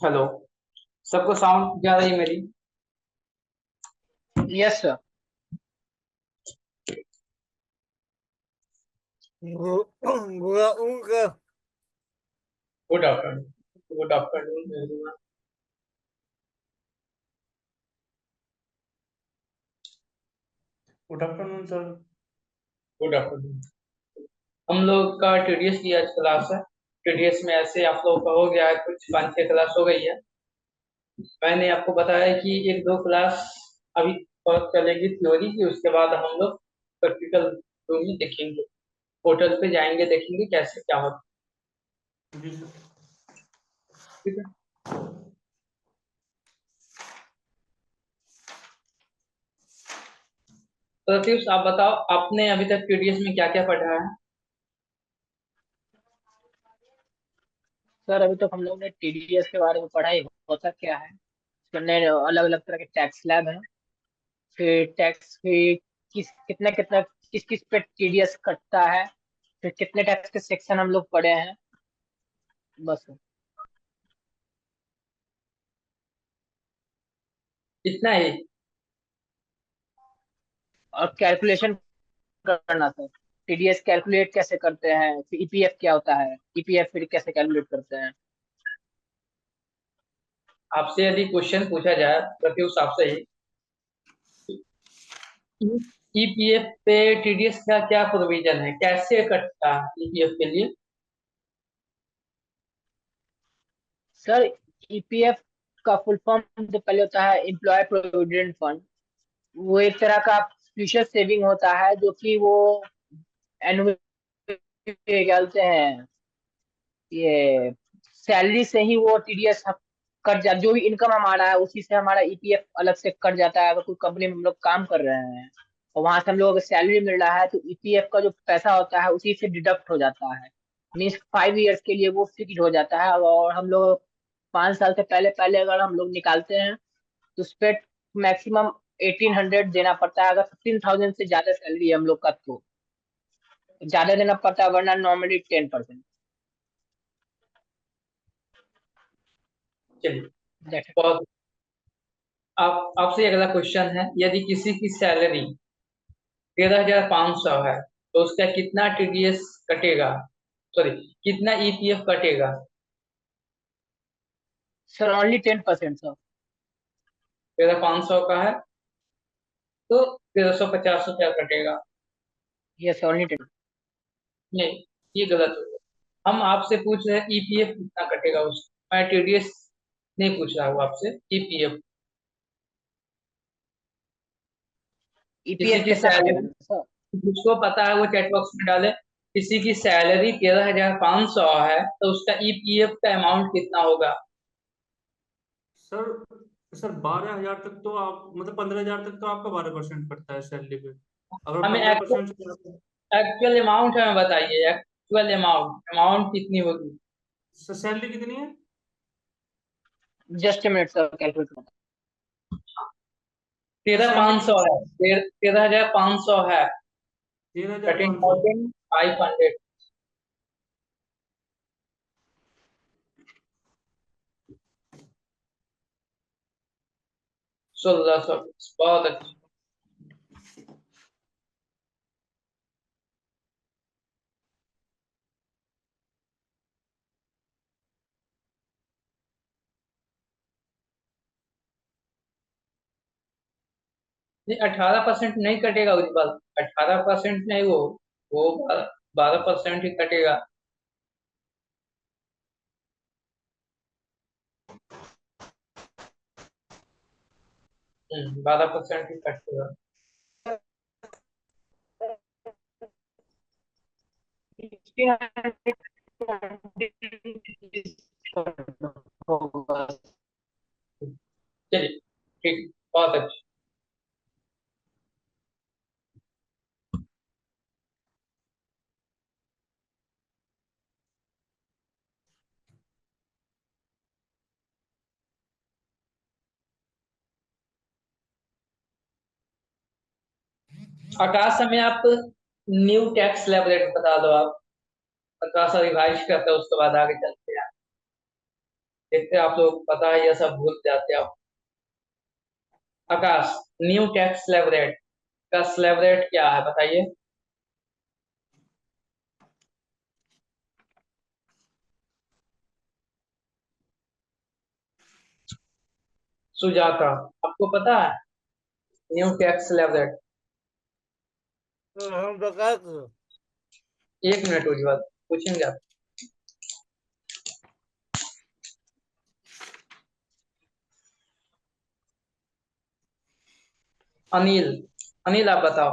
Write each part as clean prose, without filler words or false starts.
Hello. सबको sound जा रही है मेरी? Yes sir. Good afternoon. Good afternoon everyone. Good afternoon sir. Good afternoon. हम लोग का टीडीएस की आज क्लास है। टीडीएस में ऐसे आप लोगों का हो गया है, कुछ 5-6 क्लास हो गई है। मैंने आपको बताया कि एक दो क्लास अभी और चलेगी थ्योरी की, उसके बाद हम लोग प्रैक्टिकल रूम में देखेंगे। पोर्टल पे जाएंगे, देखेंगे कैसे क्या होता है। जी सर। ठीक है। तो रतीश, आप बताओ, आपने अभी तक टीडीएस में क्या क्या पढ़ा है? सर अभी तक हम लोग ने टीडीएस के बारे में पढ़ा ही होता क्या है। इसमें अलग अलग तरह के टैक्स स्लैब हैं। फिर टैक्स भी कितना कितना किस किस पे टीडीएस कटता है। फिर कितने टैक्स के सेक्शन हम लोग पढ़े हैं। बस। इतना ही? और कैलकुलेशन करना सर। टीडीएस कैलकुलेट कैसे करते हैं, फिर ईपीएफ क्या होता है, ईपीएफ फिर कैसे कैलकुलेट करते हैं। आपसे यदि क्वेश्चन पूछा जाए प्रत्युष आपसे ही, ईपीएफ पे टीडीएस का क्या प्रोविजन है, कैसे कटता है ईपीएफ के लिए? सर ईपीएफ का फुल फॉर्म तो पहले होता है एम्प्लॉय प्रोविडेंट फंड। वो एक तरह का फ्यूचर सेविंग होता है जो कि वो एनुअल बोलते हैं, ये सैलरी से ही वो टीडीएस कट जा, जो भी इनकम हमारा है उसी से हमारा ईपीएफ अलग से कट जाता है। अगर कोई कंपनी में हम लोग काम कर रहे हैं और वहां से हम लोग अगर सैलरी मिल रहा है तो ईपीएफ का जो पैसा होता है उसी से डिडक्ट हो जाता है। मीन्स 5 इयर्स के लिए वो फिक्स हो जाता है। और हम लोग 5 साल से पहले पहले अगर हम लोग निकालते हैं तो उस पर मैक्सिमम 1800 देना पड़ता है। अगर 15,000 से ज्यादा सैलरी है हम लोग का तो ज्यादा देना पड़ता है, वरना नॉर्मली 10%। चलिए, बहुत। आप आपसे अगला क्वेश्चन है, यदि किसी की सैलरी 13,500 है तो उसका कितना टीडीएस कटेगा? सॉरी, कितना ईपीएफ कटेगा? Sir only 10% sir. 13,500 का है तो 1,350 रुपया कटेगा। Yes only 10। नहीं, ये गलत हो गया। हम आपसे पूछ रहे हैं ईपीएफ कितना कटेगा उसका, मैं टीडीएस नहीं पूछ रहा हूँ आपसे, ईपीएफ। किसी ईपीएफ की कितना कटेगा सैलरी, ना सर। जिसको पता है वो चैट बॉक्स में डाले। किसी की सैलरी 13,500 है तो उसका ईपीएफ का अमाउंट कितना होगा? सर सर 12,000 तक तो आप मतलब 15,000 तक तो आपका 12% पड़ता है सैलरी पे। अगर हमें 15% एक्चुअल अमाउंट हमें बताइए, एक्चुअल अमाउंट अमाउंट कितनी होगी? सैलरी कितनी है? Just a minute sir, calculate करता 13,500 सैलरी है। 13,500 है। 13,500। 13,500। 1,600। बहुत अच्छा। 18% नहीं कटेगा उज्जवल। 18% नहीं, वो 12% ही कटेगा। 12% ही कटेगा। होगा। चलिए, ठीक, बहुत अच्छा। आकाश, हमें आप न्यू टैक्स स्लैब रेट बता दो। आप आकाश रिवाइज करते हैं, उसके बाद आगे चलते हैं। देखते हैं आप लोग पता है, यह सब भूल जाते हैं आप। आकाश, न्यू टैक्स स्लैब रेट का स्लैब रेट क्या है बताइए। सुजाता, आपको पता है न्यू टैक्स स्लैब रेट? हम बता दो। 1 मिनट उज्ज्वल, पूछेंगे आप। अनिल, अनिल आप बताओ,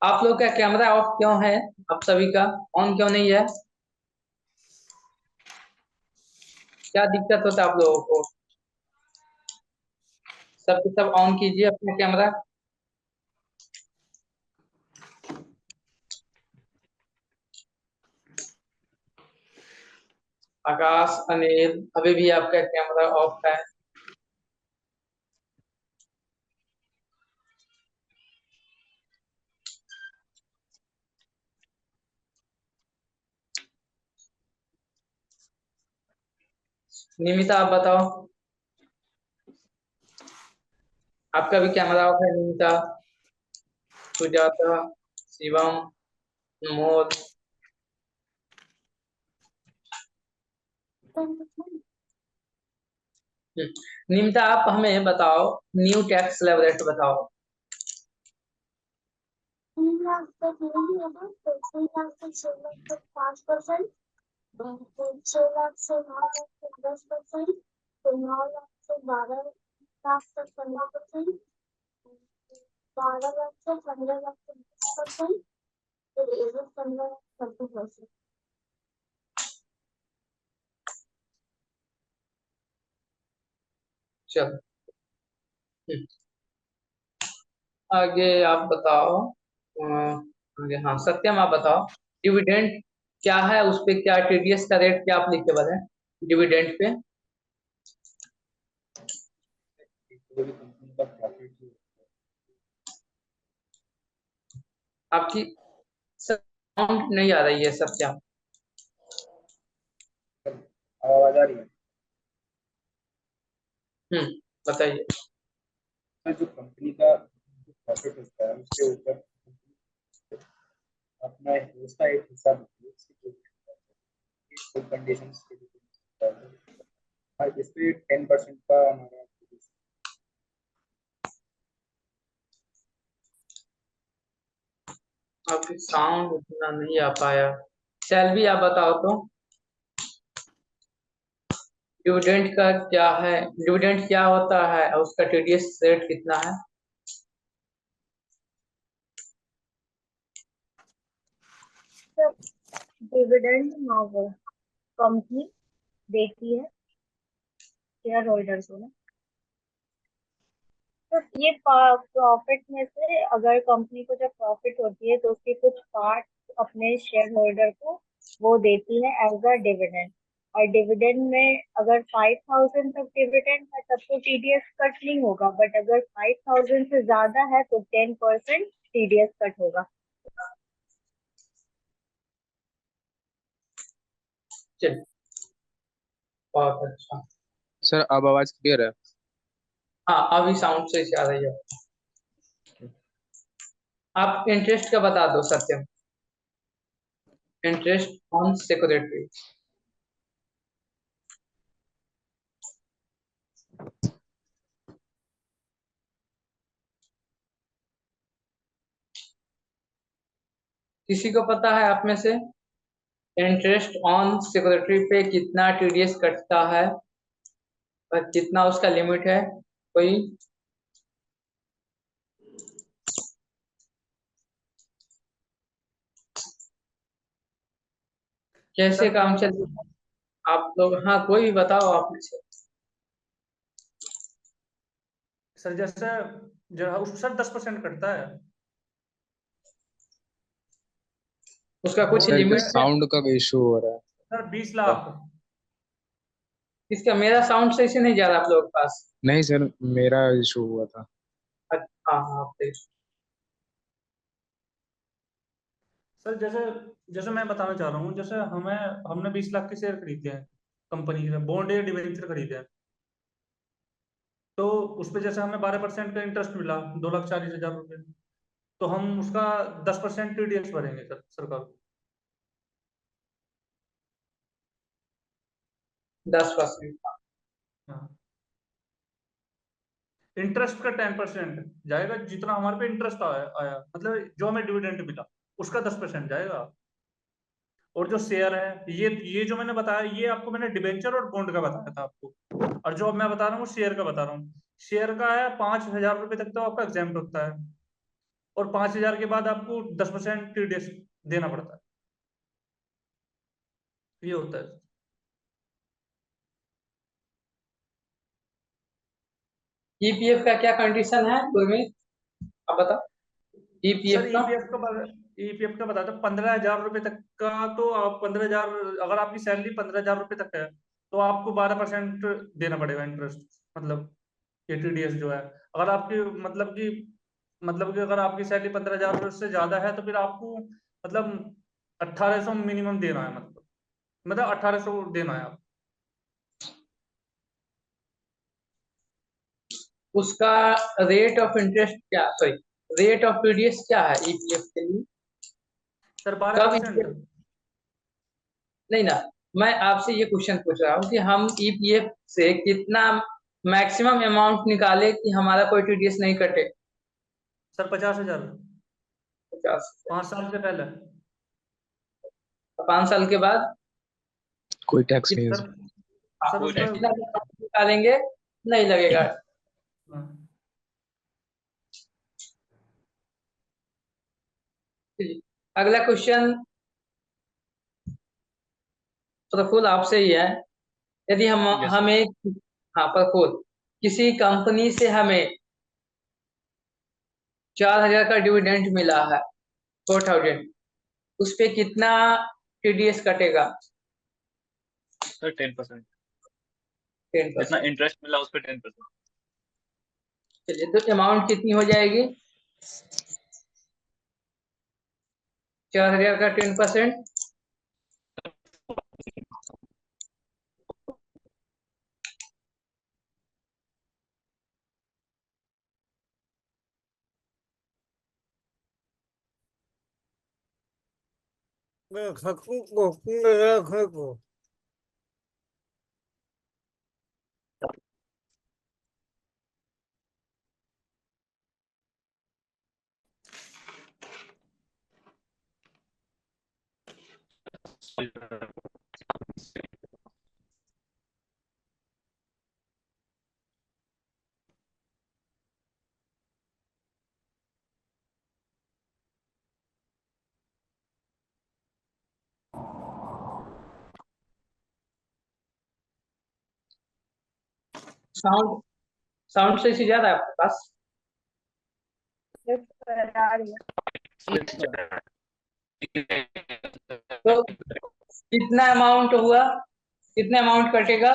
आप लोग का कैमरा ऑफ क्यों है? आप सभी का ऑन क्यों नहीं है? क्या दिक्कत होता है आप लोगों को? सबके सब ऑन कीजिए अपना कैमरा। आकाश, अनिल, अभी भी आपका कैमरा ऑफ है। निमिता आप बताओ, आपका भी कैमरा ऑफ है निमिता। सुजाता, शिवम, मोर। निमिता आप हमें बताओ, न्यू टैक्स स्लैब रेट बताओ। 3 लाख तक नहीं होगा तो 3 लाख से 6 लाख तक 5%, 6 लाख से 9 लाख तक 10%, तो 9 लाख से 12 लाख तक 15%, 12 लाख से 15 लाख तक 10%, फिर 15 लाख 30%। चलो, हम्म, आगे आप बताओ। आगे हाँ, सत्यम आप बताओ, डिविडेंड क्या है, उस पे क्या टीडीएस का रेट क्या अप्लीकेबल है डिविडेंड पे? आपकी साउंड नहीं आ रही है सत्यम। आवाज आ रही है? बताइए। जो कंपनी का प्रॉफिट होता है उसके ऊपर अपना उसका एक हिस्सा होती है, उसकी जो कंडीशंस के लिए इस पे 10% का हमारा आपकी साउंड उतना नहीं आ पाया। सैलरी आप बताओ तो, डिविडेंड का क्या है, डिविडेंड क्या होता है और उसका टीडीएस रेट कितना है? डिविडेंड कंपनी देती है शेयर होल्डर्स को ना। तो ये प्रॉफिट में से अगर कंपनी को जब प्रॉफिट होती है तो उसके कुछ पार्ट अपने शेयर होल्डर को वो देती है एज अ डिविडेंड। और डिविडेंड में अगर 5,000 तक डिविडेंड है तब तो टीडीएस कट नहीं होगा, बट अगर 5,000 से ज्यादा है तो 10% टीडीएस कट होगा। चलिए, बहुत अच्छा। सर अब आवाज क्लियर है? हाँ, अभी साउंड सही से आ रही है। आप इंटरेस्ट का बता दो सत्यम, इंटरेस्ट ऑन सिक्योरिटी। किसी को पता है आप में से, इंटरेस्ट ऑन सिक्योरिटी पे कितना टीडीएस कटता है और कितना उसका लिमिट है? कोई? कैसे सर काम चल आप लोग? हाँ, कोई भी बताओ आप में से। सर जैसे जो है उस सर 10% कटता है। उसका कुछ वो सर इधर लिमिट जैसे है? साउंड का इशू हो रहा सर 20 लाख। इसका मेरा साउंड सही से नहीं जा रहा आप लोगों के पास? है। नहीं सर, मेरा इशू हुआ था। अच्छा हाँ, please। सर जैसे जैसे मैं बताना चाह रहा हूँ, जैसे हमने 20 लाख के शेयर खरीदे हैं कंपनी से बॉन्ड या डिवेंचर खरीदे हैं, तो उस पे जैसे हमें 12% का इंटरेस्ट मिला 2,40,000 रुपये, तो हम उसका 10% टीडीएस भरेंगे सर सरकार को। 10%? हाँ, इंटरेस्ट का 10% जाएगा, जितना हमारे पे इंटरेस्ट आया आया मतलब जो हमें डिविडेंड मिला उसका 10% जाएगा। और जो शेयर है ये जो मैंने बताया, ये आपको मैंने डिबेंचर और बॉन्ड का बताया था आपको, और जो अब मैं बता रहा हूँ शेयर का बता रहा हूँ। शेयर का है 5,000 रुपये तक तो आपका एग्जाम्प्ट होता है, और 5,000 के बाद आपको 10% टीडीएस देना पड़ता है, ये होता है। ईपीएफ का क्या कंडीशन है गुरमीत, आप बताओ सर ईपीएफ का। ईपीएफ का बताता 15,000 रुपये तक का, तो आप 15,000, अगर आपकी सैलरी 15,000 रुपये तक है तो आपको 12% देना पड़ेगा इंटरेस्ट, मतलब ये टीडीएस जो है। अगर आपकी मतलब कि अगर आपकी सैलरी 15,000 से ज्यादा है तो फिर आपको मतलब 1,800 मिनिमम देना है, मतलब 1,800 देना है आप। उसका रेट ऑफ इंटरेस्ट क्या, सॉरी, रेट ऑफ टीडीएस क्या है ईपीएफ के लिए? सर कब 12%। EPF नहीं ना, मैं आपसे ये क्वेश्चन पूछ रहा हूँ कि हम ईपीएफ से कितना मैक्सिमम अमाउंट निकाले कि हमारा कोई टीडीएस नहीं कटे? सर 50,000 50? 5 साल से पहले। 5 साल के बाद कोई टैक्स नहीं है सर सर। सर उसमें जितना निकालेंगे नहीं लगेगा। हाँ। अगला क्वेश्चन प्रफुल आपसे ही है। यदि हमें, हाँ प्रफुल, किसी कंपनी से हमें 4,000 का डिविडेंड मिला है, 4,000, उस पे कितना टीडीएस कटेगा? सर 10%, 10%। जितना इंटरेस्ट मिला उस पर 10%। चलिए, तो अमाउंट कितनी हो जाएगी? 4,000 का 10%? साउंड साउंड से ज्यादा है आपके पास? आ रही है। तो कितना अमाउंट हुआ, कितना अमाउंट कटेगा?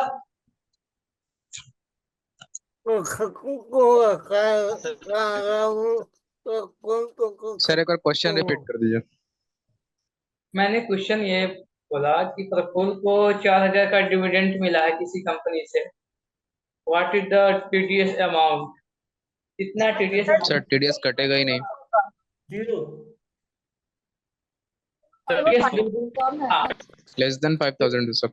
सर एक बार क्वेश्चन रिपीट कर दीजिए। मैंने क्वेश्चन ये बोला कि प्रफुल को 4,000 का डिविडेंड मिला है किसी कंपनी से, what is the TDS amount, कितना टीडीएस? सर टीडीएस कटेगा ही नहीं। जीरो। टीडीएस बिल्कुल, कम है। हाँ, लेस देन 5,000 सर।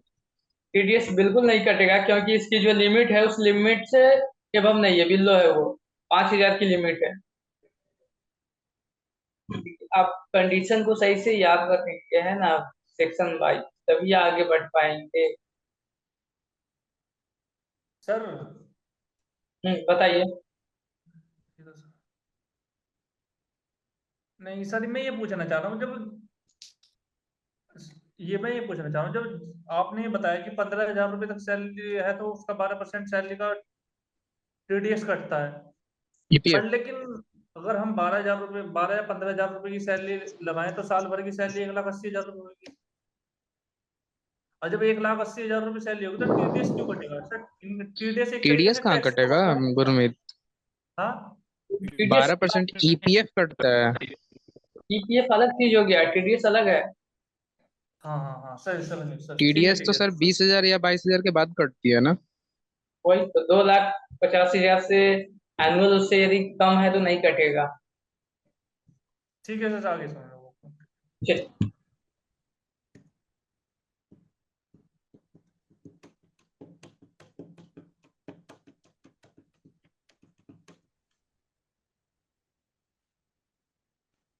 टीडीएस बिल्कुल नहीं कटेगा, क्योंकि इसकी जो लिमिट है उस लिमिट से एबव नहीं है, बिलो है, वो 5,000 की लिमिट है। आप कंडीशन को सही से याद रखेंगे है ना, सेक्शन वाइज, तभी आगे बढ़ पाएंगे। सर बताइए। नहीं सर, मैं ये पूछना चाह रहा हूँ, मैं ये पूछना चाह रहा हूँ, जब आपने बताया कि 15,000 रुपये तक सैलरी है तो उसका 12% सैलरी का टीडीएस कटता है, ईपीएफ पर लेकिन अगर हम 12,000 रुपये 12 या 15,000 रुपये की सैलरी लगाएं तो साल भर की सैलरी 1,80,000 रुपये होगी, और जब 1,80,000 रुपये सैलरी होगी तो टीडीएस क्यों कटेगा सर? टीडीएस एक तरीके टीडीएस से कहाँ टैक्स तो कटेगा होता है। गुरमीत? हाँ, टीडीएस 12% ईपीएफ कटता है। ईपीएफ अलग चीज हो गया, टीडीएस अलग है। हाँ हाँ हाँ सर सर सर ठीक है टीडीएस ठीक तो है। सर 20,000 या 22,000 के बाद कटती है ना? वही तो 2,85,000 से एनुअल उससे यदि कम है तो नहीं कटेगा। ठीक है सर आगे समझ। चलिए,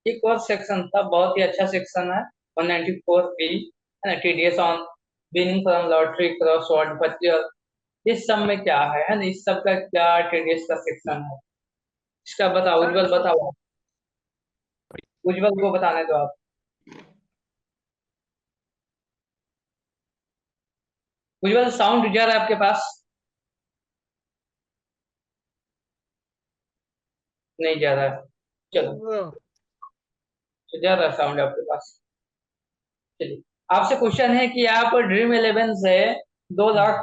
एक और सेक्शन था, बहुत ही अच्छा सेक्शन है, 194 बी, है ना, TDS on winning from lottery cross word बचत। इस सब में क्या है ना, इस सब का क्या टीडीएस का सेक्शन है, इसका बताओ, सर उज्जवल बताओ, उज्जवल को बताने दो आप। उज्जवल साउंड जा रहा है आपके पास? नहीं जा रहा है, चलो, तो जा रहा है साउंड आपके पास। चलिए, आपसे क्वेश्चन है कि आप ड्रीम इलेवन से 2 लाख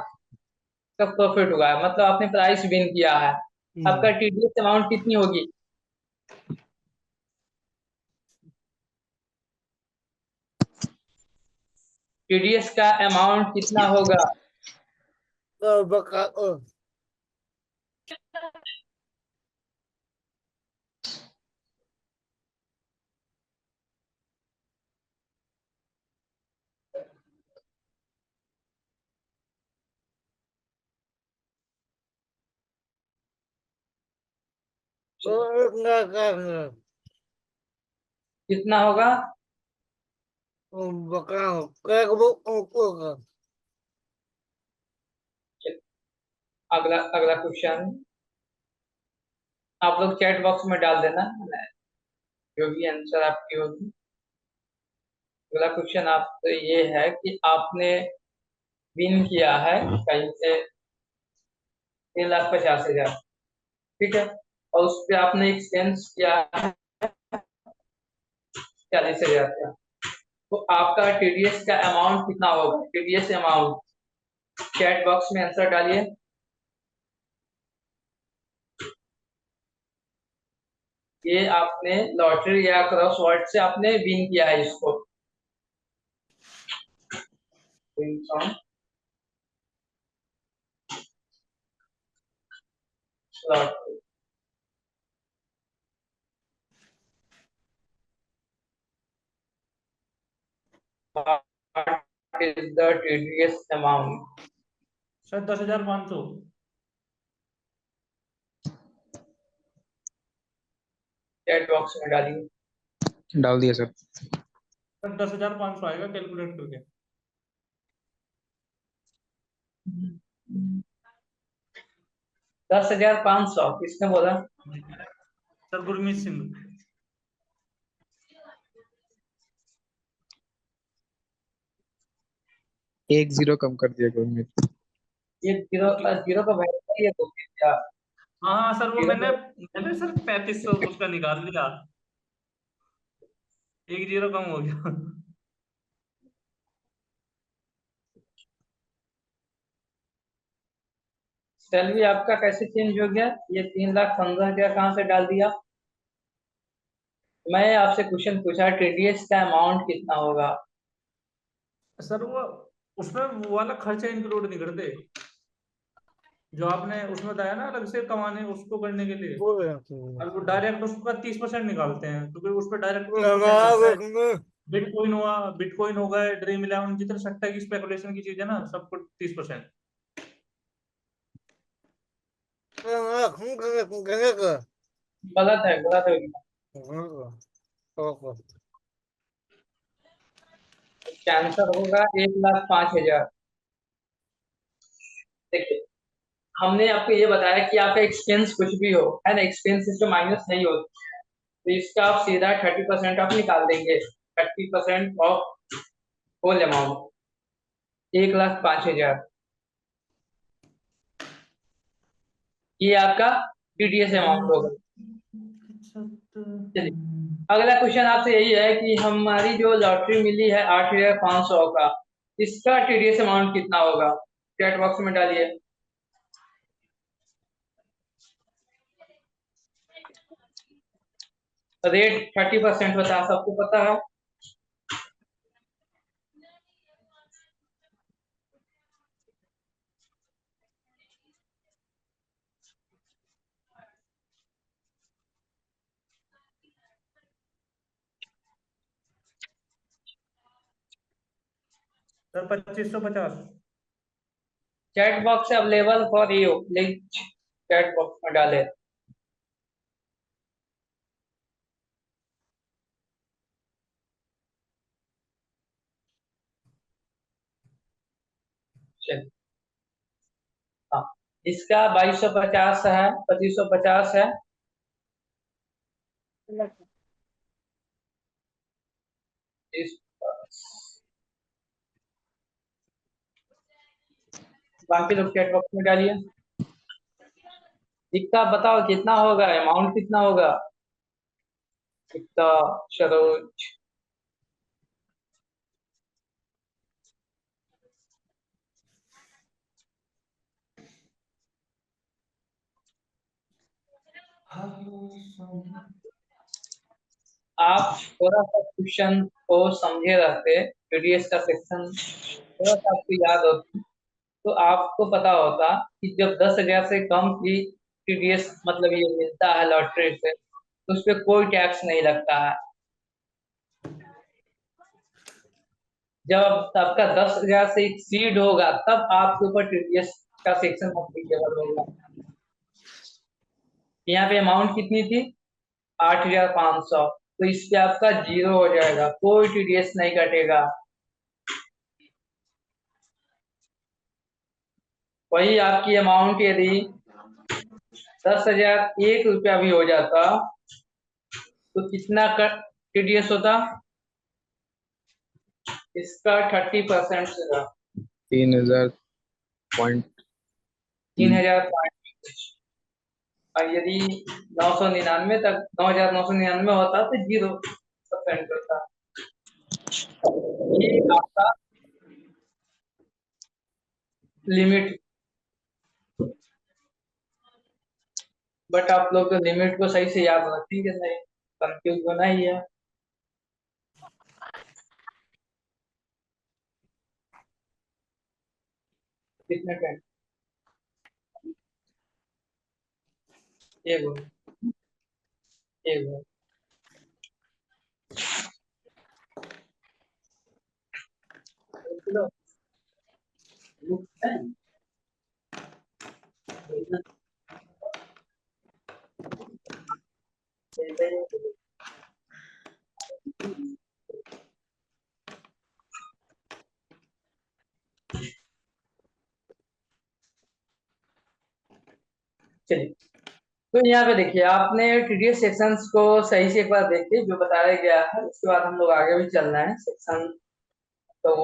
का प्रॉफिट हुआ है, मतलब आपने प्राइस विन किया है, आपका टीडीएस अमाउंट कितनी होगी? टीडीएस का अमाउंट कितना होगा? कितना होगा? अगला अगला क्वेश्चन आप लोग चैट बॉक्स में डाल देना, जो भी आंसर आपकी होगी। अगला क्वेश्चन आपसे ये है कि आपने विन किया है कहीं से 3,50,000, ठीक है, और उस पे आपने एक्सपेंस किया है 40,000 का, तो आपका टीडीएस का अमाउंट कितना होगा? टीडीएस अमाउंट चैट बॉक्स में आंसर डालिए। ये आपने लॉटरी या क्रॉस वर्ड से आपने विन किया है इसको। Lottery is the TDS amount? Sir 10,500। Chat box में डालिए। डाल दिया सर। सर 10,500 आएगा कैलकुलेट करके। 10,500 किसने बोला? सर गुरमीत सिंह। 1 0 कम कर दिया गुरमीत। ये जीरो जीरो का वैल्यू ये तो क्या? हाँ हाँ सर वो जीरो मैंने का मैंने सर 3500 उसका निकाल लिया। 1 0 कम हो गया। सैलरी आपका कैसे चेंज हो गया? ये 3,15,000 कहाँ से डाल दिया? मैं आपसे क्वेश्चन पूछा टीडीएस का अमाउंट कितना होगा? सर वो उसमें वो वाला खर्चा इंक्लूड नहीं करते जो आपने उसमें बताया ना अलग से कमाने उसको करने के लिए। और वो डायरेक्ट उसका 30% निकालते हैं क्योंकि उस पर डायरेक्ट 30% बिटकॉइन हुआ, बिटकॉइन हो गए, ड्रीम इलेवन, जितने सट्टा की स्पेकुलेशन की चीज है ना सबको 30%। गलत है, गलत है। इसका आंसर होगा 1,05,000। देखिए, हमने आपको ये बताया कि आपका एक्सपेंस कुछ भी हो, है ना, एक्सपेंस इसमें माइनस नहीं होता, तो इसका आप सीधा 30% ऑफ निकाल देंगे। 30% ऑफ होल अमाउंट 1,05,000, ये आपका टीडीएस अमाउंट होगा। चलिए, अगला क्वेश्चन आपसे यही है कि हमारी जो लॉटरी मिली है 8,500 का, इसका टीडीएस अमाउंट कितना होगा? चैट बॉक्स में डालिए। रेट 30% होता है, सबको पता है। Sir 2550। Chat box available for you, link chat box में डाले। चलिए, हाँ, इसका 2250 है, 2550 है। इस बाकी लोग चैट बॉक्स में डालिए। इतना बताओ कितना होगा, अमाउंट कितना होगा? इतना सरोज, आप थोड़ा सा क्वेश्चन को समझे रहते, पीडीएस का सेक्शन थोड़ा सा आपको याद होता, तो आपको पता होता कि जब 10,000 से कम की टीडीएस मतलब ये मिलता है लॉटरी से, तो उस पर कोई टैक्स नहीं लगता है। जब आपका 10,000 से एक्सीड होगा तब आपके ऊपर टीडीएस का सेक्शन अप्लीकेबल होगा। यहाँ पे अमाउंट कितनी थी? 8,500, तो इस पे आपका 0 हो जाएगा, कोई टीडीएस नहीं कटेगा। वही आपकी अमाउंट यदि 10,001 रुपया भी हो जाता तो कितना टीडीएस होता? इसका 30% होगा, 3,000 पॉइंट 3,000 और यदि 999 तक 9,999 होता तो 0% होता। ये आपका लिमिट, बट आप लोग तो लिमिट को सही से याद रखेंगे नहीं, कंफ्यूज होना ही है। कितने टाइम? एक मिनट, एक मिनट। चलिए, तो यहाँ पे देखिए, आपने टीडीएस सेक्शंस को सही से एक बार देखिए जो बताया गया है, उसके बाद हम लोग आगे भी चलना है। सेक्शन तो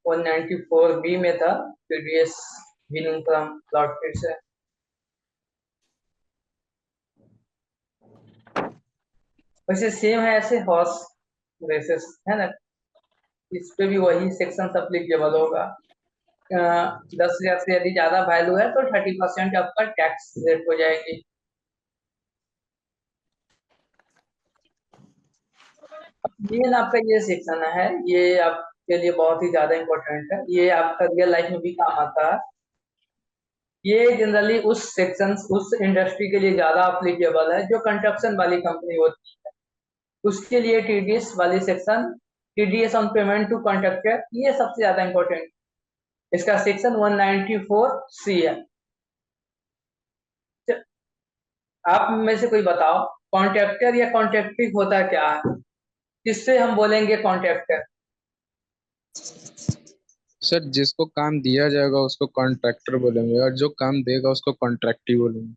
194B में था टीडीएस विनिंग फ्रॉम लॉटरी से। वैसे सेम है ऐसे हॉर्स रेसेस है ना, इस पे भी वही सेक्शन अप्लीकेबल होगा। 10,000 से यदि ज्यादा वैल्यू है तो 30% आपका टैक्स रेट हो जाएगी। ये ना आपका ये सेक्शन है, ये आपके लिए बहुत ही ज्यादा इम्पोर्टेंट है, ये आपका रियल लाइफ में भी काम आता है। ये जनरली उस सेक्शन उस इंडस्ट्री के लिए ज्यादा अप्लीकेबल है जो कंस्ट्रक्शन वाली कंपनी होती है, उसके लिए टीडीएस वाली section, TDS on payment to contractor, ये सबसे ज्यादा इम्पोर्टेंट। इसका सेक्शन 194C है। आप में से कोई बताओ, कॉन्ट्रैक्टर या कॉन्ट्रैक्टिव होता क्या है? किससे हम बोलेंगे कॉन्ट्रैक्टर? सर जिसको काम दिया जाएगा उसको कॉन्ट्रैक्टर बोलेंगे और जो काम देगा उसको कॉन्ट्रैक्टी बोलेंगे।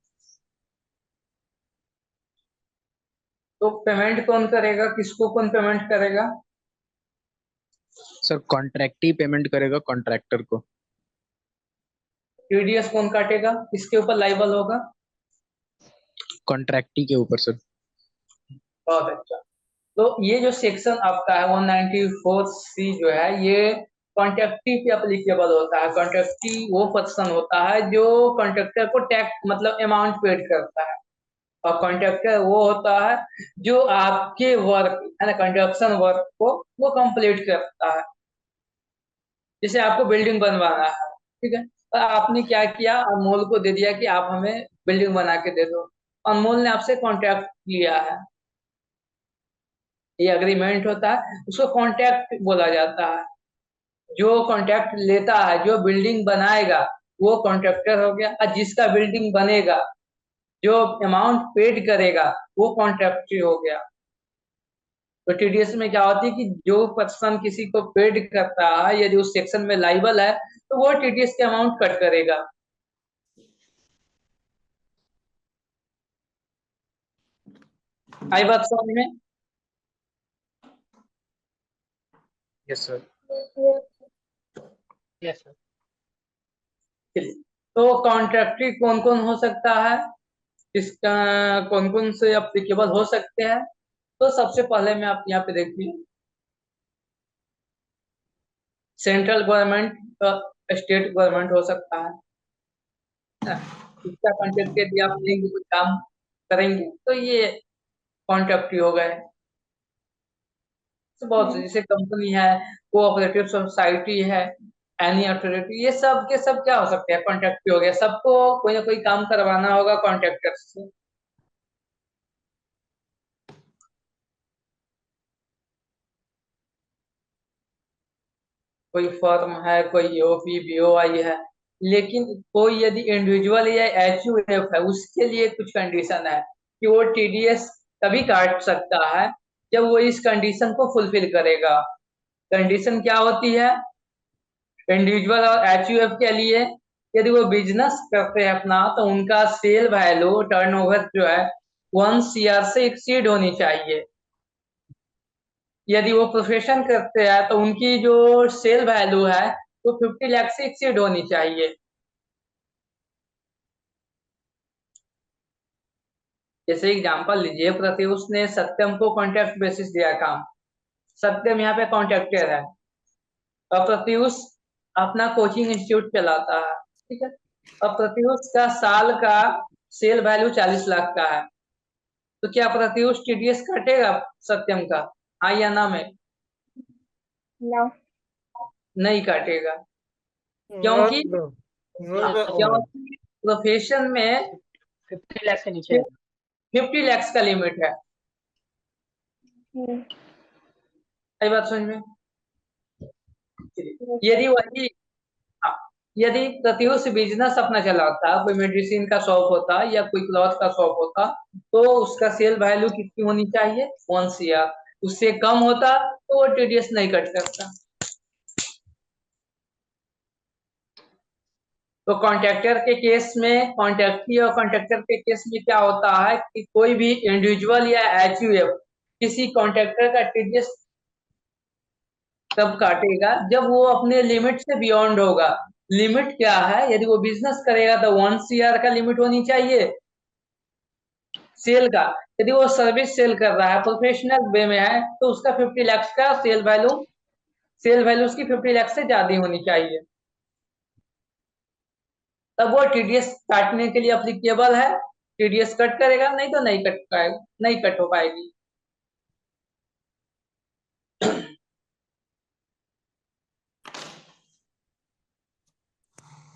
तो पेमेंट कौन करेगा, किसको कौन पेमेंट करेगा? सर कॉन्ट्रैक्टी पेमेंट करेगा कॉन्ट्रैक्टर को। टीडीएस कौन काटेगा, किसके ऊपर लाइबल होगा? कॉन्ट्रैक्टी के ऊपर सर। बहुत अच्छा। तो ये जो सेक्शन आपका है 194C जो है, ये कॉन्ट्रैक्टी पे अप्लीकेबल होता है। कॉन्ट्रैक्टी वो पर्सन होता है जो कॉन्ट्रैक्टर को टैक्स मतलब अमाउंट पेड करता है, और कॉन्ट्रैक्टर वो होता है जो आपके वर्क है ना, कंस्ट्रक्शन वर्क को वो कंप्लीट करता है। जैसे आपको बिल्डिंग बनवाना है, ठीक है, तो आपने क्या किया, अनमोल को दे दिया कि आप हमें बिल्डिंग बना के दे दो। अनमोल ने आपसे कॉन्ट्रैक्ट लिया है, ये अग्रीमेंट होता है, उसको कॉन्ट्रैक्ट बोला जाता है। जो कॉन्ट्रैक्ट लेता है, जो बिल्डिंग बनाएगा वो कॉन्ट्रैक्टर हो गया, और जिसका बिल्डिंग बनेगा, जो अमाउंट पेड करेगा वो कॉन्ट्रैक्टरी हो गया। तो टीडीएस में क्या होती है कि जो पर्सन किसी को पेड करता है, यदि उस सेक्शन में लाइबल है तो वो टीडीएस के अमाउंट कट करेगा। आई बात समझ में? Yes sir. Yes sir. तो कॉन्ट्रैक्टरी कौन कौन हो सकता है, इसका कौन कौन से अप्लीकेबल हो सकते हैं? तो सबसे पहले में आप यहाँ पे देखिए, सेंट्रल गवर्नमेंट, स्टेट गवर्नमेंट हो सकता है। इसका कॉन्ट्रैक्ट यदि आप लेंगे कुछ काम करेंगे तो ये कॉन्ट्रैक्टरी हो गए। तो बहुत से जैसे कंपनी है, कोऑपरेटिव सोसाइटी है, एनी अथॉरिटी, ये सब के सब क्या हो सकते हैं, कॉन्ट्रैक्टरी हो गया। सबको कोई ना कोई काम करवाना होगा कॉन्ट्रैक्टर से। कोई फर्म है, कोई ओपी बीओआई है, लेकिन कोई यदि इंडिविजुअल या एचयूएफ है, उसके लिए कुछ कंडीशन है कि वो टीडीएस तभी काट सकता है जब वो इस कंडीशन को फुलफिल करेगा। कंडीशन क्या होती है? इंडिविजुअल और एचयूएफ के लिए यदि वो बिजनेस करते हैं अपना, तो उनका सेल वैल्यू, टर्नओवर जो है 1 CR से एक्सीड होनी चाहिए। यदि वो प्रोफेशन करते हैं तो उनकी जो सेल वैल्यू है वो 50 लाख से एक्सीड होनी चाहिए। जैसे एग्जांपल लीजिए, प्रत्युष ने सत्यम को कॉन्ट्रैक्ट बेसिस दिया काम। सत्यम यहाँ पे कॉन्ट्रैक्टर है और प्रत्युष अपना कोचिंग इंस्टीट्यूट चलाता है, ठीक है। अब प्रत्युष का साल का सेल वैल्यू 40 लाख का है, तो क्या प्रत्युष टीडीएस काटेगा सत्यम का? हाँ या ना में? ना। नहीं काटेगा। क्योंकि क्योंकि प्रोफेशन में 50 लाख से नीचे। 50 लाख का लिमिट है। हम्म, सही बात समझ में? यदि वही, हाँ, यदि प्रत्युष बिजनेस अपना चलाता, कोई मेडिसिन का शॉप होता या कोई क्लॉथ का शॉप होता, तो उसका सेल वैल्यू कितनी होनी चाहिए? 1 CR। उससे कम होता तो वो टीडीएस नहीं कट करता। तो कॉन्ट्रैक्टर के केस में, कॉन्ट्रैक्टी और कॉन्ट्रैक्टर के केस में क्या होता है कि कोई भी इंडिविजुअल या एचयूएफ किसी कॉन्ट्रैक्टर का टीडीएस तब काटेगा जब वो अपने लिमिट से बियॉन्ड होगा। लिमिट क्या है? यदि वो बिजनेस करेगा तो 1 CR का लिमिट होनी चाहिए सेल का। यदि वो सर्विस सेल कर रहा है, प्रोफेशनल वे में है, तो उसका 50 लाख का सेल वैल्यू उसकी 50 लाख से ज्यादा होनी चाहिए, तब वो टीडीएस काटने के लिए अप्लीकेबल है। टीडीएस कट करेगा, नहीं तो नहीं कट पाएगा, नहीं कट हो पाएगी।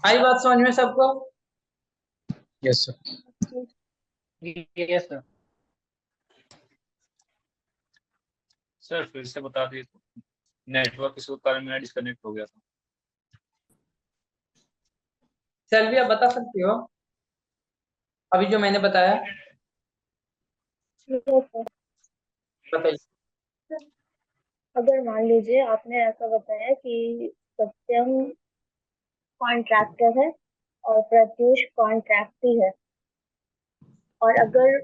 आई बात समझ में सबको? Yes sir. Yes sir. Sir फिर से बता दिए तो, नेटवर्क इशू के कारण मेरा डिस्कनेक्ट हो गया था। सेल्वी आप बता सकती हो अभी जो मैंने बताया? ठीक है सर। बताइए। अगर मान लीजिए आपने ऐसा बताया कि सत्यम कॉन्ट्रैक्टर है और प्रत्युष कॉन्ट्रैक्टी है, और अगर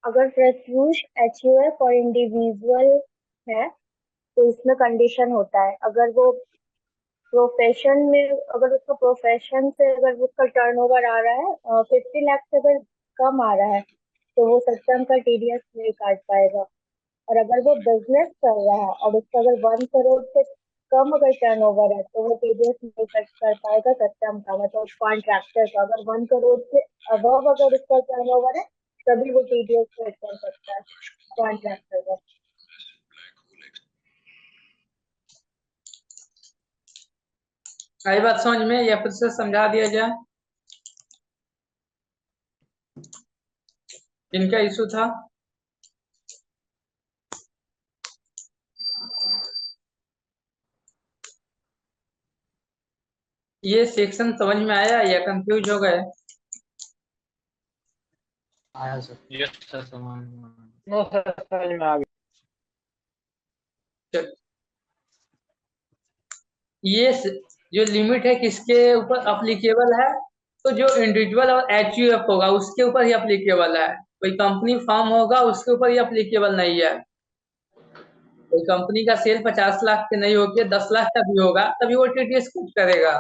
अगर प्रत्युष एचयूएफ और इंडिविजुअल है, तो इसमें कंडीशन होता है, अगर वो प्रोफेशन में, अगर उसका प्रोफेशन से अगर उसका टर्नओवर आ रहा है 50 लाख से अगर कम आ रहा है, तो वो सत्यम का टीडीएस नहीं काट पाएगा। और अगर वो बिजनेस कर रहा है और उसका अगर 1 करोड़ से कम अगर टर्नओवर है, तो वो टीडीएस नहीं कट कर पाएगा सत्यम का, मतलब कॉन्ट्रैक्टर का। अगर 1 करोड़ से अबव अगर उसका टर्नओवर है, तभी वो टीडीएस कट कर सकता है कॉन्ट्रैक्टर का। आई बात समझ में या फिर से समझा दिया जाए? इनका इशू था। ये सेक्शन समझ में आया या कंफ्यूज हो गए? आया सर। यस सर, समझ नो सर, समझ में आ गया। चलो, ये जो लिमिट है किसके ऊपर अप्लीकेबल है? तो जो इंडिविजुअल और एचयूएफ होगा उसके ऊपर ही अप्लीकेबल है। कोई कंपनी फॉर्म होगा उसके ऊपर ही अप्लीकेबल नहीं है। कोई कंपनी का सेल 50 लाख के नहीं होके 10 लाख का भी होगा तभी वो टीडीएस कट करेगा।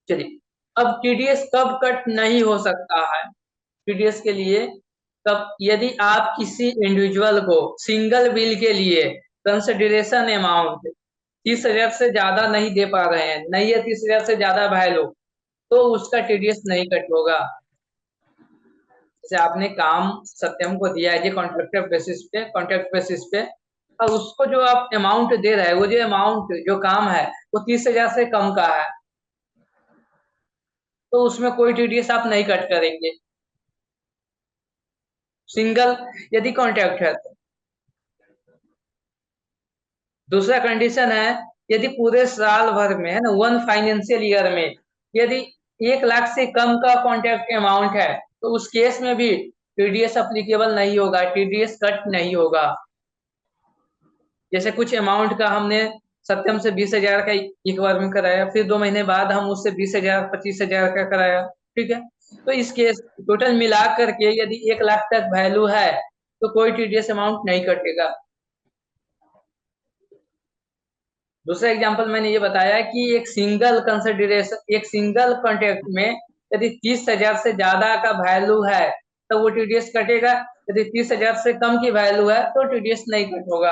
चलिए, अब टीडीएस कब कट नहीं हो सकता है? टीडीएस के लिए तब यदि आप किसी इंडिविजुअल को सिंगल बिल के लिए कंसिडरेशन अमाउंट 30,000 से ज्यादा नहीं दे पा रहे हैं, नहीं है 30,000 से ज्यादा वैल्यू, तो उसका टीडीएस नहीं कट होगा। जैसे आपने काम सत्यम को दिया है जी कॉन्ट्रैक्ट बेसिस पे, और उसको जो आप अमाउंट दे रहे हैं वो जो अमाउंट जो काम है वो 30,000 से कम का है, तो उसमें कोई टीडीएस आप नहीं कट करेंगे सिंगल यदि कॉन्ट्रैक्ट है तो। दूसरा कंडीशन है यदि पूरे साल भर में है ना, 1 फाइनेंशियल ईयर में यदि 1 लाख से कम का कॉन्ट्रैक्ट अमाउंट है तो उस केस में भी टीडीएस अप्लीकेबल नहीं होगा, टीडीएस कट नहीं होगा। जैसे कुछ अमाउंट का हमने सत्यम से 20,000 का एक बार में कराया, फिर 2 महीने बाद हम उससे 20,000 25,000 का कराया, ठीक है। तो इस केस टोटल मिला करके यदि 1 लाख तक वैल्यू है तो कोई टीडीएस अमाउंट नहीं कटेगा। दूसरा एग्जांपल मैंने ये बताया कि एक सिंगल कॉन्ट्रैक्ट में यदि 30,000 से ज्यादा का वैल्यू है तो वो टीडीएस कटेगा, यदि 30,000 से कम की वैल्यू है तो टीडीएस नहीं कट होगा।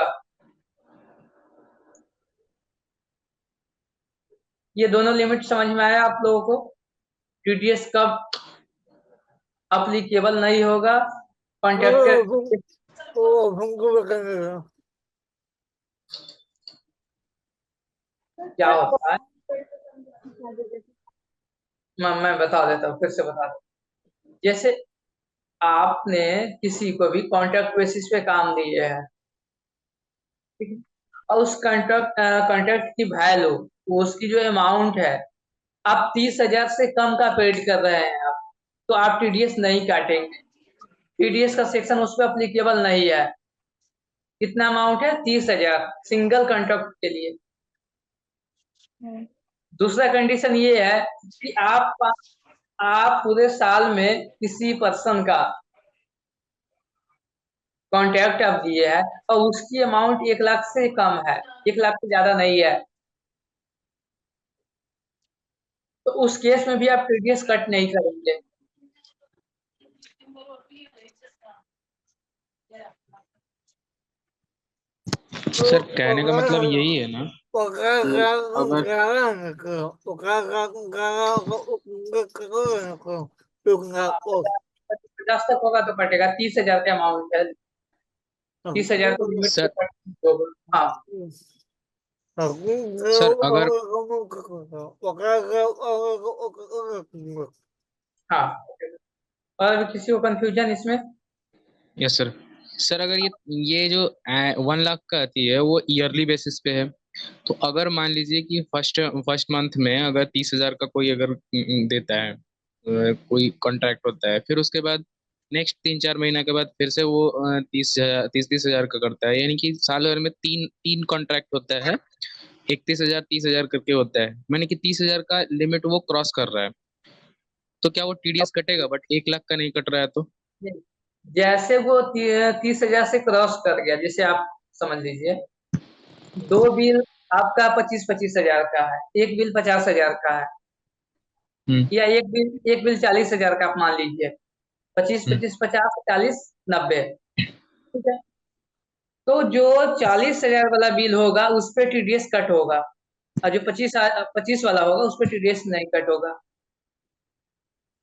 ये दोनों लिमिट समझ में आया आप लोगों को? टीडीएस कब अप्लीकेबल नहीं होगा कॉन्ट्रैक्टर, क्या होता है? मैं बता देता हूँ, फिर से बता देता। जैसे आपने किसी को भी कॉन्ट्रैक्ट बेसिस पे काम दिए है, ठीक है, और उस कॉन्ट्रैक्ट की वैल्यू, उसकी जो अमाउंट है, आप 30,000 से कम का पेड कर रहे हैं आप, तो आप टीडीएस नहीं काटेंगे। टीडीएस का सेक्शन उस पर अप्लीकेबल नहीं है। कितना अमाउंट है? 30,000 सिंगल कॉन्ट्रैक्ट के लिए। दूसरा कंडीशन ये है कि आप पूरे साल में किसी पर्सन का कॉन्ट्रैक्ट आप दिए है और उसकी अमाउंट 1 लाख से कम है, 1 लाख से ज्यादा नहीं है, तो उस केस में भी आप टीडीएस कट नहीं करेंगे। सर कहने का मतलब यही है ना कि अगर पचास तक होगा तो कटेगा, 30,000 का अमाउंट है, 30,000 को लिमिट सर से कट होगा। हाँ सर अगर हाँ, और भी किसी को कंफ्यूजन इसमें? Yes sir. सर अगर ये जो 1 लाख का आती है वो ईयरली बेसिस पे है, तो अगर मान लीजिए कि फर्स्ट फर्स्ट मंथ में अगर 30,000 का कोई अगर देता है, कोई कॉन्ट्रैक्ट होता है, फिर उसके बाद नेक्स्ट 3-4 महीना के बाद फिर से वो 30,000 का करता है, यानी कि साल भर में तीन तीन कॉन्ट्रैक्ट होता है, 31,000 30,000 करके होता है, मैंने कि 30,000 का लिमिट वो क्रॉस कर रहा है, तो क्या वो टीडीएस कटेगा बट 1 लाख का नहीं कट रहा है तो? जैसे वो 30,000 से क्रॉस कर गया, जैसे आप समझ लीजिए 2 बिल आपका 25-25,000 का है, एक बिल 50,000 का है, या एक बिल 40,000 का आप मान लीजिए, 25 25 50 40 90, ठीक है। तो जो 40,000 वाला बिल होगा उस पे टीडीएस कट होगा, और जो 25 वाला होगा उस पे टीडीएस नहीं कट होगा।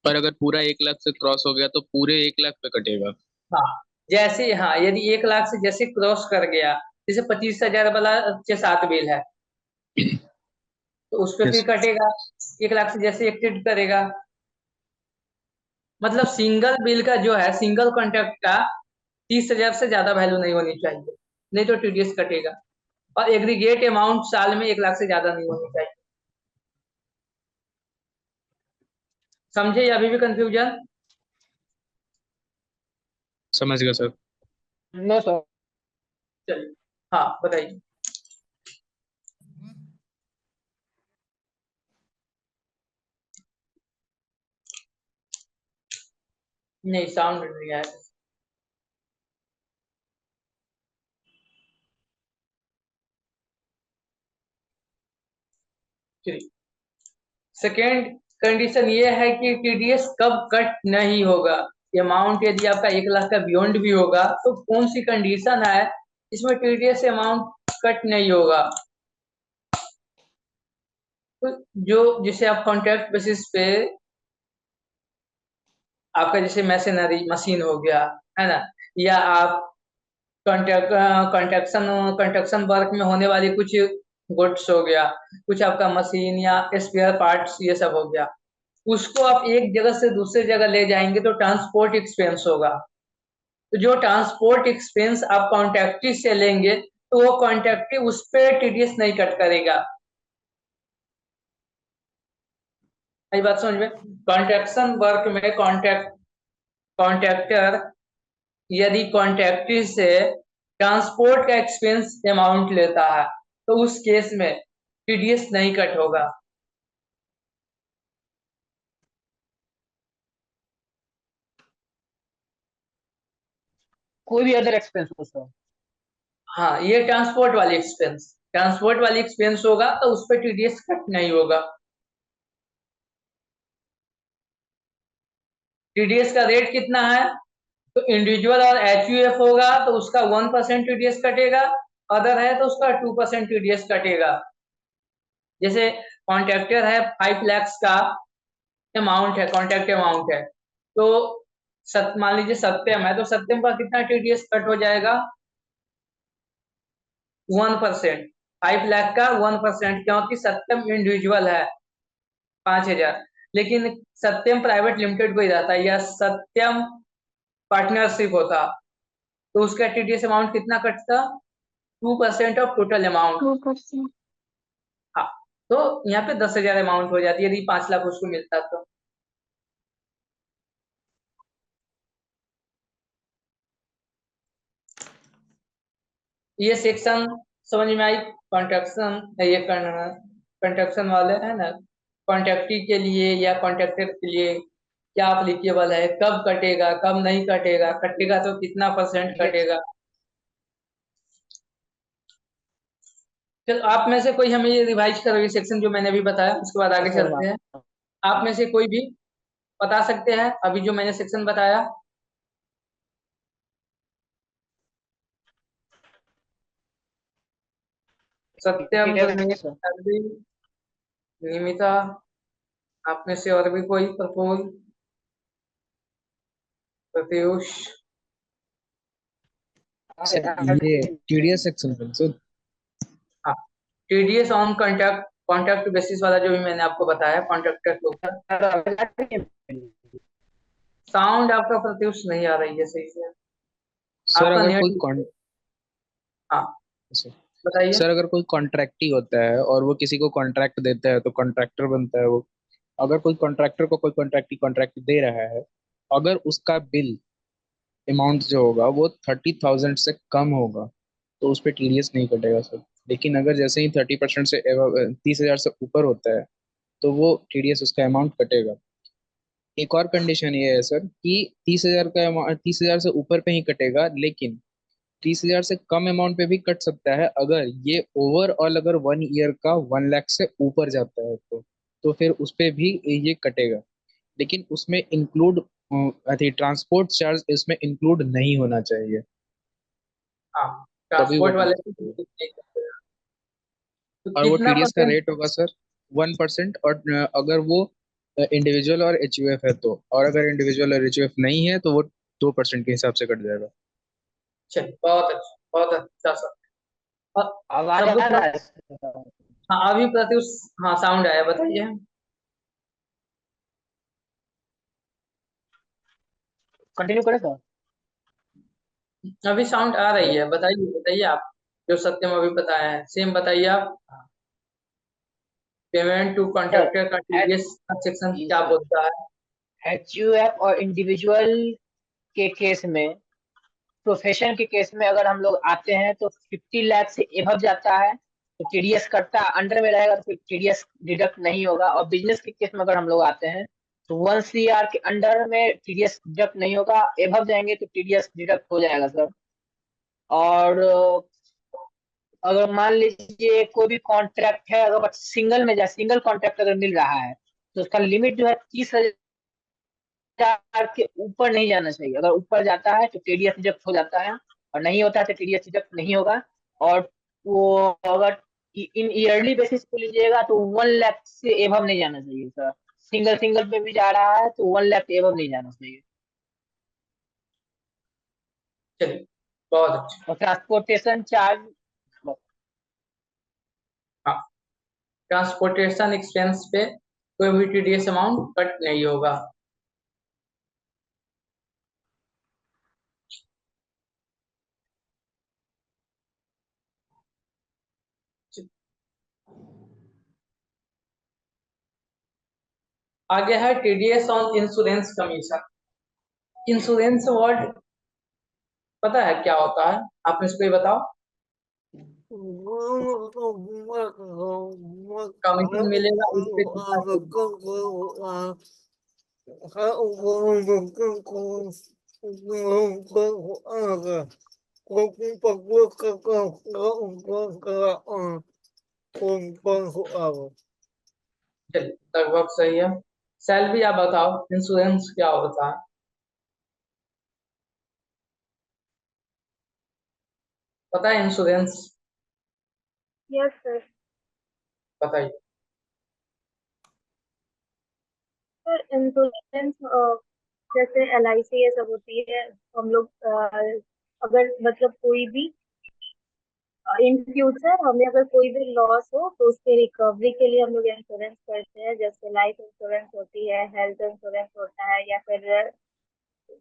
पर अगर पूरा 1 लाख से क्रॉस हो गया तो पूरे 1 लाख पे कटेगा? हाँ, जैसे हाँ यदि 1 लाख से जैसे क्रॉस कर गया, जैसे 25,000 वाला 6-7 बिल है तो उस पे फिर यस कटेगा, 1 लाख से जैसे एक्टेड करेगा। मतलब सिंगल बिल का जो है, सिंगल कॉन्ट्रैक्ट का 30,000 से ज्यादा वैल्यू नहीं होनी चाहिए, नहीं तो टीडीएस कटेगा। और एग्रीगेट अमाउंट साल में 1 लाख से ज्यादा नहीं होनी चाहिए। समझे या अभी भी कंफ्यूजन? समझ गया सर। No sir. चलिए, हाँ बताइए। नहीं, साउंड नहीं आया। चलिए, सेकेंड कंडीशन ये है कि टीडीएस कब कट नहीं होगा। अमाउंट यदि आपका 1 लाख का बियॉन्ड भी होगा तो कौन सी कंडीशन है इसमें टीडीएस अमाउंट कट नहीं होगा। तो जो जिसे आप कॉन्ट्रैक्ट बेसिस पे, आपका जैसे मैशनरी मशीन हो गया, है ना, या आप कंस्ट्रक्शन वर्क में होने वाली कुछ गुड्स हो गया, कुछ आपका मशीन या स्पेयर पार्ट्स, ये सब हो गया, उसको आप एक जगह से दूसरे जगह ले जाएंगे तो ट्रांसपोर्ट एक्सपेंस होगा। तो जो ट्रांसपोर्ट एक्सपेंस आप कॉन्ट्रैक्टी से लेंगे तो वो कॉन्ट्रैक्टी उस पर टीडीएस नहीं कट करेगा। ये बात समझ में? कॉन्ट्रैक्शन वर्क में कॉन्ट्रैक्टर यदि कॉन्ट्रैक्टी से ट्रांसपोर्ट का एक्सपेंस अमाउंट लेता है तो उस केस में टीडीएस नहीं कट होगा। कोई भी अदर एक्सपेंस हो सर। हाँ, ये ट्रांसपोर्ट वाली एक्सपेंस होगा तो उस पर टीडीएस कट नहीं होगा। टीडीएस का रेट कितना है? तो इंडिविजुअल और एचयूएफ होगा तो उसका 1% टीडीएस कटेगा, अदर है तो उसका 2% टीडीएस कटेगा। जैसे कॉन्ट्रैक्टर है 5 लाख का अमाउंट है, कॉन्ट्रैक्ट अमाउंट है, तो मान लीजिए सत्यम है तो सत्यम का कितना टीडीएस कट हो जाएगा? 1%। 5 लाख का 1%, क्योंकि सत्यम इंडिविजुअल है 5,000, लेकिन सत्यम प्राइवेट लिमिटेड कोई रहता है या सत्यम पार्टनरशिप होता तो उसका टीडीएस अमाउंट कितना कटता? 2% ऑफ टोटल अमाउंट। 2%। हाँ, तो यहाँ पे 10,000 अमाउंट हो जाती है यदि 5 लाख उसको मिलता तो। ये सेक्शन समझ में आई? कॉन्ट्रैक्शन, ये कॉन्ट्रैक्शन वाले है ना, कॉन्ट्रैक्टी के लिए या कॉन्ट्रैक्टर के लिए क्या अप्लीकेबल है, कब कटेगा, कब नहीं कटेगा, कटेगा तो कितना परसेंट यस। कटेगा। चलो, आप में से कोई हमें ये रिवाइज करो ये सेक्शन जो मैंने अभी बताया, उसके बाद आगे सर चलते हैं। आप में से कोई भी बता सकते हैं अभी जो मैंने सेक्शन बताया? सत्यम, सर। निमिता, आप में से और भी कोई? प्रफुल्ल, प्रत्युष? सर ये टीडीएस सेक्शन पे सर। हाँ, टीडीएस ऑन कॉन्ट्रैक्ट बेसिस वाला जो भी मैंने आपको बताया कॉन्ट्रैक्टर के ऊपर। साउंड आपका प्रत्युष नहीं आ रही है सही से। सर आपका अगर नेट। हाँ, बताइए। सर अगर कोई कॉन्ट्रैक्टी होता है और वो किसी को कॉन्ट्रैक्ट देता है तो कॉन्ट्रैक्टर बनता है वो। अगर कोई कॉन्ट्रैक्टर को कोई कॉन्ट्रैक्टी कॉन्ट्रैक्ट दे रहा है, अगर उसका बिल अमाउंट जो होगा वो 30,000 से कम होगा तो उस पर टीडीएस नहीं कटेगा सर। लेकिन अगर जैसे ही 30% से 30,000 से ऊपर होता है तो वो टीडीएस उसका अमाउंट कटेगा। एक और कंडीशन ये है सर कि 30,000 से ऊपर पे ही कटेगा, लेकिन 30,000 से कम अमाउंट पे भी कट सकता है अगर ये ओवरऑल अगर 1 ईयर का 1 लाख से ऊपर जाता है तो फिर उस पे भी ये कटेगा। लेकिन उसमें इंक्लूड ट्रांसपोर्ट चार्ज इसमें इंक्लूड नहीं होना चाहिए, हाँ, तभी वो ट्रांसपोर्ट वाले TDS को कटेगा। तो और वो कितना टीडीएस का परसेंट? रेट होगा सर 1%। और अगर वो इंडिविजुअल और एचयूएफ है तो, और अगर इंडिविजुअल और एचयूएफ नहीं है तो वो 2% के हिसाब से कट जाएगा। चलिए, बहुत अच्छा, बहुत अच्छा सर। और आवाज सब आ कुछ। रहा है सर? हाँ, अभी प्रत्युष, हाँ साउंड आया, बताइए। कंटिन्यू करें सर? अभी साउंड आ रही है, बताइए बताइए आप। जो सत्यम अभी बताया है सेम बताइए आप। पेमेंट टू कॉन्ट्रैक्टर का टीडीएस का सेक्शन क्या बोलता है? HUF और इंडिविजुअल के केस में, प्रोफेशन के केस में अगर हम लोग आते हैं तो 50 लाख से एभव जाता है तो टीडीएस कटता, अंडर में रहेगा तो फिर टीडीएस डिडक्ट नहीं होगा। और बिजनेस के केस में अगर हम लोग आते हैं तो 1 CR के अंडर में टीडीएस डिडक्ट नहीं होगा, एभव जाएंगे तो टीडीएस डिडक्ट हो जाएगा सर। और अगर मान लीजिए कोई भी कॉन्ट्रैक्ट है, अगर बस सिंगल में जाए, सिंगल कॉन्ट्रैक्ट अगर मिल रहा है तो उसका लिमिट जो है 30,000 के ऊपर नहीं जाना चाहिए। अगर ऊपर जाता है तो टीडीएस डिडक्ट हो जाता है, और नहीं होता है तो टीडीएस डिडक्ट नहीं होगा। और वो अगर इन ईयरली बेसिस पे लीजिएगा तो 1 लाख से एभव नहीं जाना चाहिए सर। सिंगल सिंगल पे भी जा रहा है तो 1 लाख एभव नहीं जाना चाहिए। चलिए बहुत अच्छा। और ट्रांसपोर्टेशन चार्ज, हाँ, ट्रांसपोर्टेशन एक्सपेंस पे कोई भी टीडीएस अमाउंट कट नहीं होगा। आगे है TDS on insurance commission. Insurance word पता है क्या होता है? आप इसको ही बताओ। कमीशन मिलेगा उस पे कितना चलिए लगभग सही है। सैलरी आप बताओ, इंश्योरेंस क्या होता है? पता है इंश्योरेंस? Yes sir. बताइए। सर इंश्योरेंस जैसे LIC ये सब होती है, हम लोग अगर मतलब कोई भी इन फ्यूचर हमें अगर कोई भी लॉस हो तो उसके रिकवरी के लिए हम लोग इंश्योरेंस करते हैं। जैसे लाइफ इंश्योरेंस होती है, हेल्थ इंश्योरेंस होता है, या फिर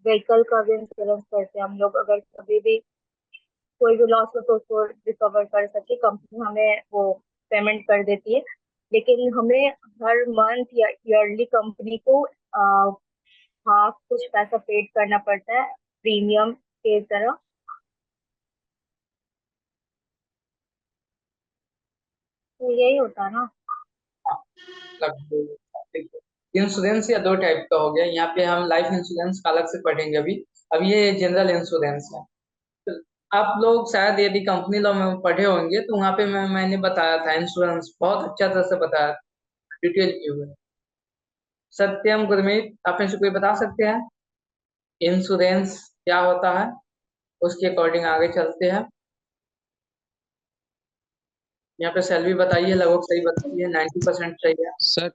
व्हीकल का भी इंश्योरेंस करते हैं हम लोग। अगर कभी भी कोई भी लॉस हो तो उसको रिकवर कर सके, कंपनी हमें वो पेमेंट कर देती है। लेकिन हमें हर मंथ या ईयरली कंपनी को हाफ कुछ पैसा पेड करना पड़ता है प्रीमियम के तरह। तो यही होता है ना। इंश्योरेंस या दो टाइप का हो गया। यहाँ पे हम लाइफ इंश्योरेंस का अलग से पढ़ेंगे अभी। अब ये जनरल इंश्योरेंस है। तो आप लोग शायद यदि कंपनी लॉ में पढ़े होंगे तो वहाँ पे मैंने बताया था इंश्योरेंस बहुत अच्छा तरह से बताया, डिटेल व्यू में। सत्यम गुरमीत आप में से कोई बता सकते हैं इंश्योरेंस क्या होता है? उसके अकॉर्डिंग आगे चलते हैं। यहाँ पे सैलरी बताइए, लगभग सही बताइए, 90% सही है। सर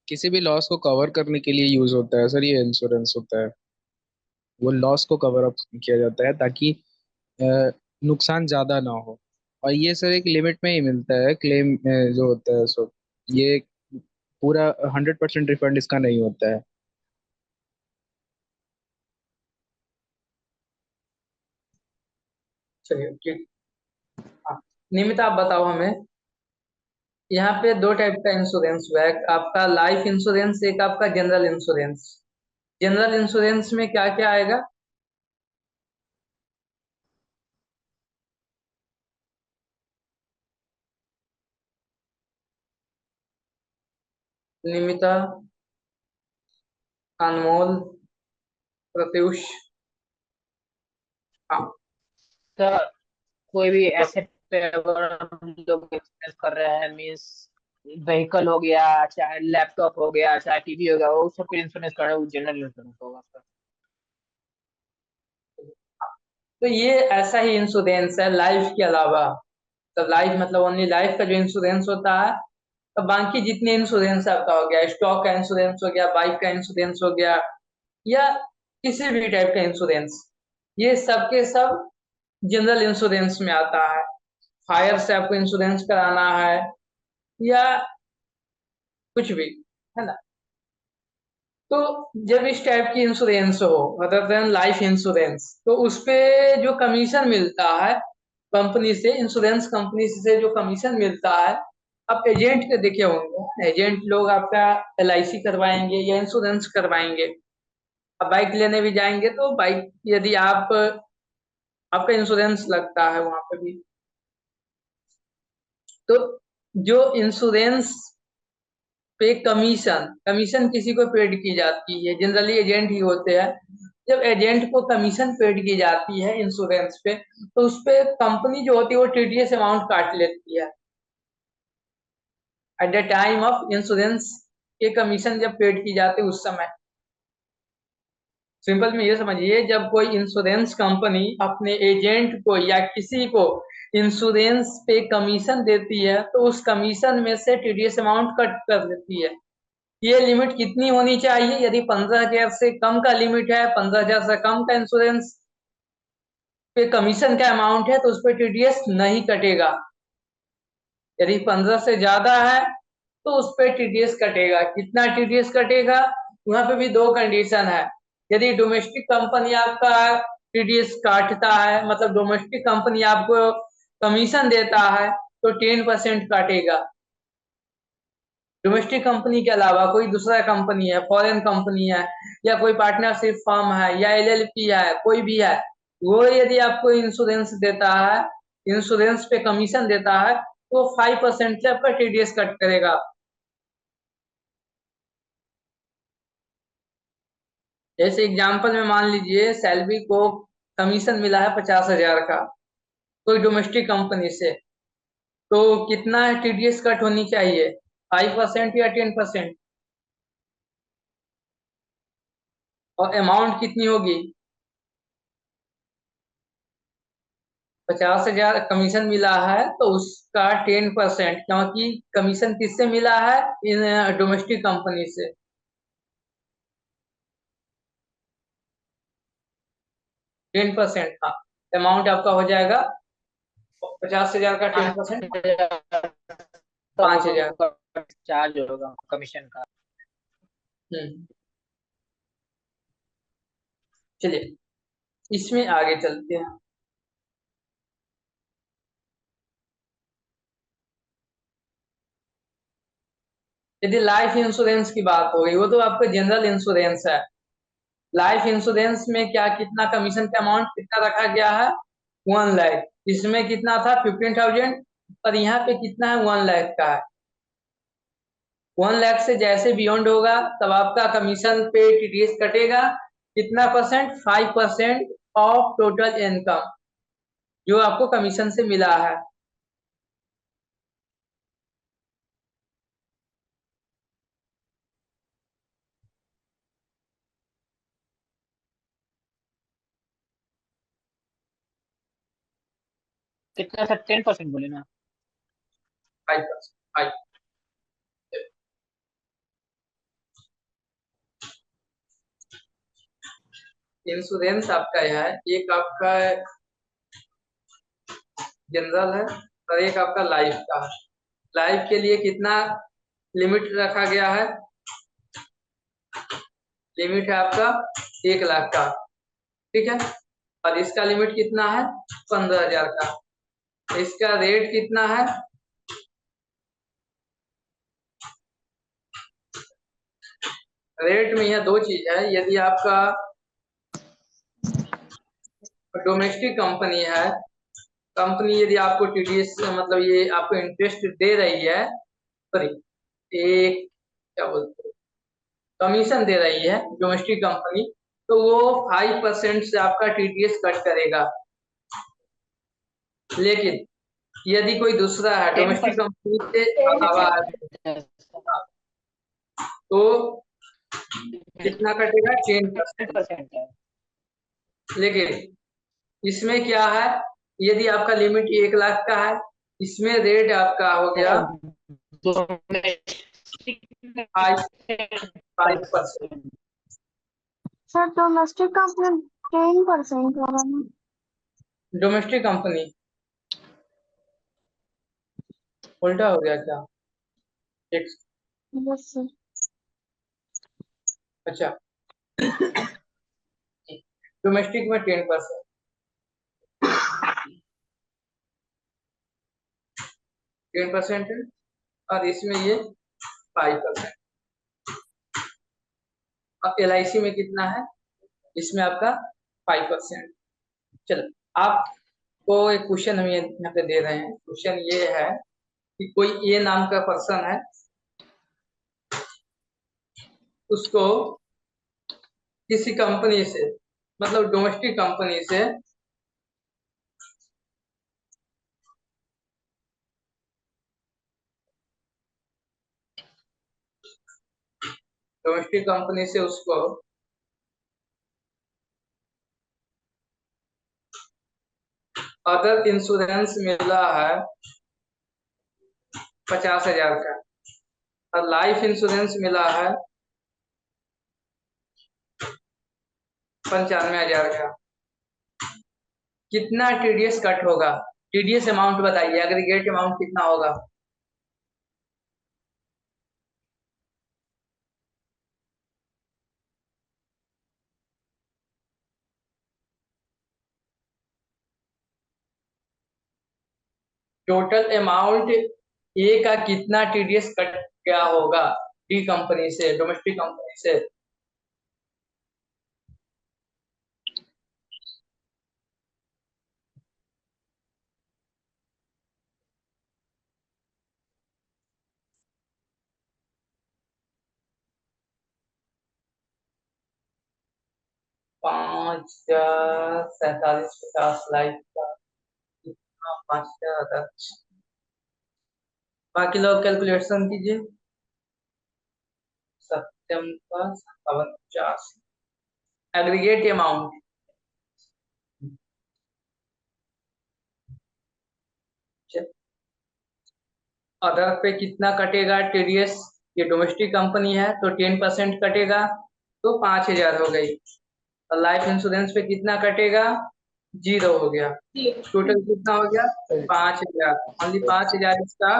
किसी भी लॉस को कवर करने के लिए यूज होता है सर, ये इंश्योरेंस होता है। वो लॉस को कवर अप किया जाता है ताकि नुकसान ज्यादा ना हो। और ये सर एक लिमिट में ही मिलता है क्लेम जो होता है सो ये पूरा 100% रिफंड इसका नहीं होता है। चलिए ठीक। हाँ, नियमित आप बताओ हमें। यहाँ पे दो टाइप का इंश्योरेंस हुआ है, एक आपका लाइफ इंश्योरेंस, एक आपका जनरल इंश्योरेंस। जनरल इंश्योरेंस में क्या क्या आएगा? निमिता, अनमोल, प्रत्युष। हाँ सर कोई भी एसेट पे अगर हम लोग एक्सपेंस कर रहे हैं, मीन्स व्हीकल हो गया, चाहे लैपटॉप हो गया, चाहे टीवी हो गया, वो सब पे इंश्योरेंस कर रहे हैं, वो जनरल इंश्योरेंस होगा सर। तो ये ऐसा ही इंश्योरेंस है लाइफ के अलावा। तो लाइफ मतलब ओनली लाइफ का जो इंश्योरेंस होता है। तो बाकी जितने इंश्योरेंस आपका हो गया, स्टॉक का इंश्योरेंस हो गया, बाइक का इंश्योरेंस हो गया, या किसी भी टाइप का इंश्योरेंस, ये सब के सब जनरल इंश्योरेंस में आता है। फायर से आपको इंश्योरेंस कराना है या कुछ भी, है ना? तो जब इस टाइप की इंश्योरेंस हो अदर देन लाइफ इंश्योरेंस, तो उस पे जो कमीशन मिलता है कंपनी से, इंश्योरेंस कंपनी से जो कमीशन मिलता है, आप एजेंट के देखे होंगे, एजेंट लोग आपका LIC करवाएंगे या इंश्योरेंस करवाएंगे। अब बाइक लेने भी जाएंगे तो बाइक यदि आपका इंश्योरेंस लगता है वहां पे भी, तो जो इंश्योरेंस पे कमीशन किसी को पेड की जाती है, जनरली एजेंट ही होते हैं। जब एजेंट को कमीशन पेड की जाती है इंश्योरेंस पे, तो उस पे कंपनी जो होती है वो TDS अमाउंट काट लेती है at the time of insurance के कमीशन जब पेड की जाती है उस समय। सिंपल में ये समझिए, जब कोई इंश्योरेंस कंपनी अपने एजेंट को या किसी को इंश्योरेंस पे कमीशन देती है, तो उस कमीशन में से TDS अमाउंट कट कर देती है। ये लिमिट कितनी होनी चाहिए? यदि 15,000 से कम का लिमिट है, 15,000 से कम का इंश्योरेंस पे कमीशन का अमाउंट है, तो उस पर TDS नहीं कटेगा। यदि 15 से ज्यादा है तो उस पर TDS कटेगा। कितना TDS कटेगा? वहां पे भी दो कंडीशन है। यदि डोमेस्टिक कंपनी आपका TDS काटता है, मतलब डोमेस्टिक कंपनी आपको कमीशन देता है, तो 10% काटेगा। डोमेस्टिक कंपनी के अलावा कोई दूसरा कंपनी है, फॉरेन कंपनी है, या कोई पार्टनरशिप फर्म है, या LLP है, कोई भी है, वो यदि आपको इंश्योरेंस देता है, इंश्योरेंस पे कमीशन देता है, तो 5% से आपका TDS कट करेगा। जैसे एग्जांपल में मान लीजिए सैलरी को कमीशन मिला है 50,000 का कोई डोमेस्टिक कंपनी से, तो कितना TDS कट होनी चाहिए? 5% या 10%? और अमाउंट कितनी होगी? 50,000 कमीशन मिला है तो उसका 10%, क्योंकि कमीशन किससे मिला है? इन डोमेस्टिक कंपनी से। टेन परसेंट, हाँ, अमाउंट आपका हो जाएगा 50,000 का 10%, 5,000। चार्ज होगा कमीशन का। चलिए इसमें आगे चलते हैं। यदि लाइफ इंश्योरेंस की बात हो गई, वो तो आपका जनरल इंश्योरेंस है। लाइफ इंश्योरेंस में क्या, कितना कमीशन का अमाउंट कितना रखा गया है? 1 लाख। इसमें कितना था? 15,000। और यहाँ पे कितना है? 1 लाख का है। 1 लाख से जैसे बियॉन्ड होगा तब आपका कमीशन पे TDS कटेगा। कितना परसेंट? 5% ऑफ टोटल इनकम जो आपको कमीशन से मिला है। कितना था? 10% बोले ना? 5%। इंश्योरेंस आपका यह है, एक आपका जनरल है और एक आपका लाइफ का है। लाइफ के लिए कितना लिमिट रखा गया है? लिमिट है आपका 1 लाख का, ठीक है। और इसका लिमिट कितना है? 15,000 का। इसका रेट कितना है? रेट में यह दो चीज है। यदि आपका डोमेस्टिक कंपनी है, कंपनी यदि आपको TDS मतलब ये आपको इंटरेस्ट दे रही है, सॉरी, एक क्या बोलते हैं, कमीशन दे रही है डोमेस्टिक कंपनी, तो वो 5% से आपका TDS कट करेगा। लेकिन यदि कोई दूसरा है डोमेस्टिक कंपनी से अलावा है, तो कितना कटेगा? 10%। 10% है। लेकिन इसमें क्या है, यदि आपका लिमिट 1 लाख का है, इसमें रेट आपका हो गया 5%। सर डोमेस्टिक कंपनी 10% वाला ना? डोमेस्टिक कंपनी उल्टा हो गया क्या? एक, यस सर। अच्छा, डोमेस्टिक में 10%। 10% है, और इसमें ये 5%। अब LIC में कितना है, इसमें आपका 5%। चलो, आपको एक क्वेश्चन हम यहाँ पे दे रहे हैं। क्वेश्चन ये है कि कोई ए नाम का पर्सन है, उसको किसी कंपनी से, मतलब डोमेस्टिक कंपनी से उसको अदर इंश्योरेंस मिला है 50,000 का, और लाइफ इंश्योरेंस मिला है 95,000 का। कितना TDS कट होगा? TDS अमाउंट बताइए, एग्रीगेट अमाउंट कितना होगा? टोटल अमाउंट ए का कितना TDS कट गया होगा डी कंपनी से, डोमेस्टिक कंपनी से? पाँच 4750 लाइफ का, 5,000। बाकी लोग कैलकुलेशन कीजिए। सत्यम का 5750 एग्रीगेट अमाउंट। अदर पे कितना कटेगा TDS? ये डोमेस्टिक कंपनी है तो 10% कटेगा, तो 5,000 हो गई। और लाइफ इंश्योरेंस पे कितना कटेगा? 0 हो गया। टोटल कितना हो गया? 5,000। ओनली 5,000 इसका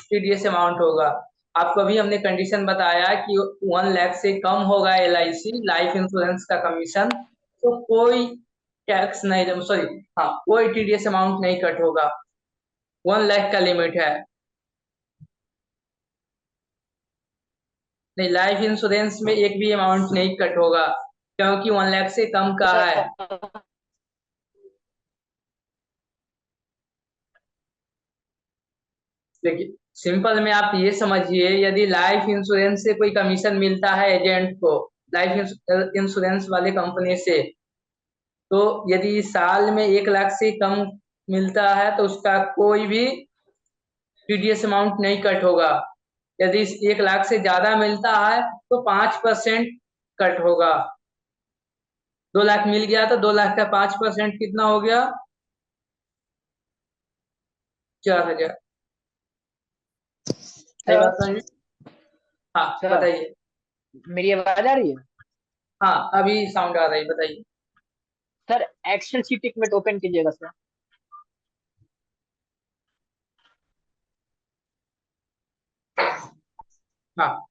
TDS अमाउंट होगा। आपको अभी हमने कंडीशन बताया कि 1 लाख से कम होगा LIC लाइफ इंश्योरेंस का कमीशन, तो कोई टैक्स नहीं, सॉरी, हाँ, कोई TDS अमाउंट नहीं कट होगा। 1 लाख का लिमिट है। नहीं, लाइफ इंश्योरेंस में एक भी अमाउंट नहीं कट होगा, क्योंकि 1 लाख से कम का है। देखिए, सिंपल में आप ये समझिए, यदि लाइफ इंश्योरेंस से कोई कमीशन मिलता है एजेंट को, लाइफ इंश्योरेंस वाले कंपनी से, तो यदि साल में 1 लाख से कम मिलता है तो उसका कोई भी TDS अमाउंट नहीं कट होगा। यदि 1 लाख से ज्यादा मिलता है तो 5% कट होगा। 2 लाख मिल गया तो 2 लाख का 5% कितना हो गया? 4,000। सही बात समझे? हाँ, सर, बताइए। मेरी आवाज आ रही है? हाँ, अभी साउंड आ रही, बताइए। सर, एक्सेल शीट एक मिनट ओपन कीजिएगा सर। हाँ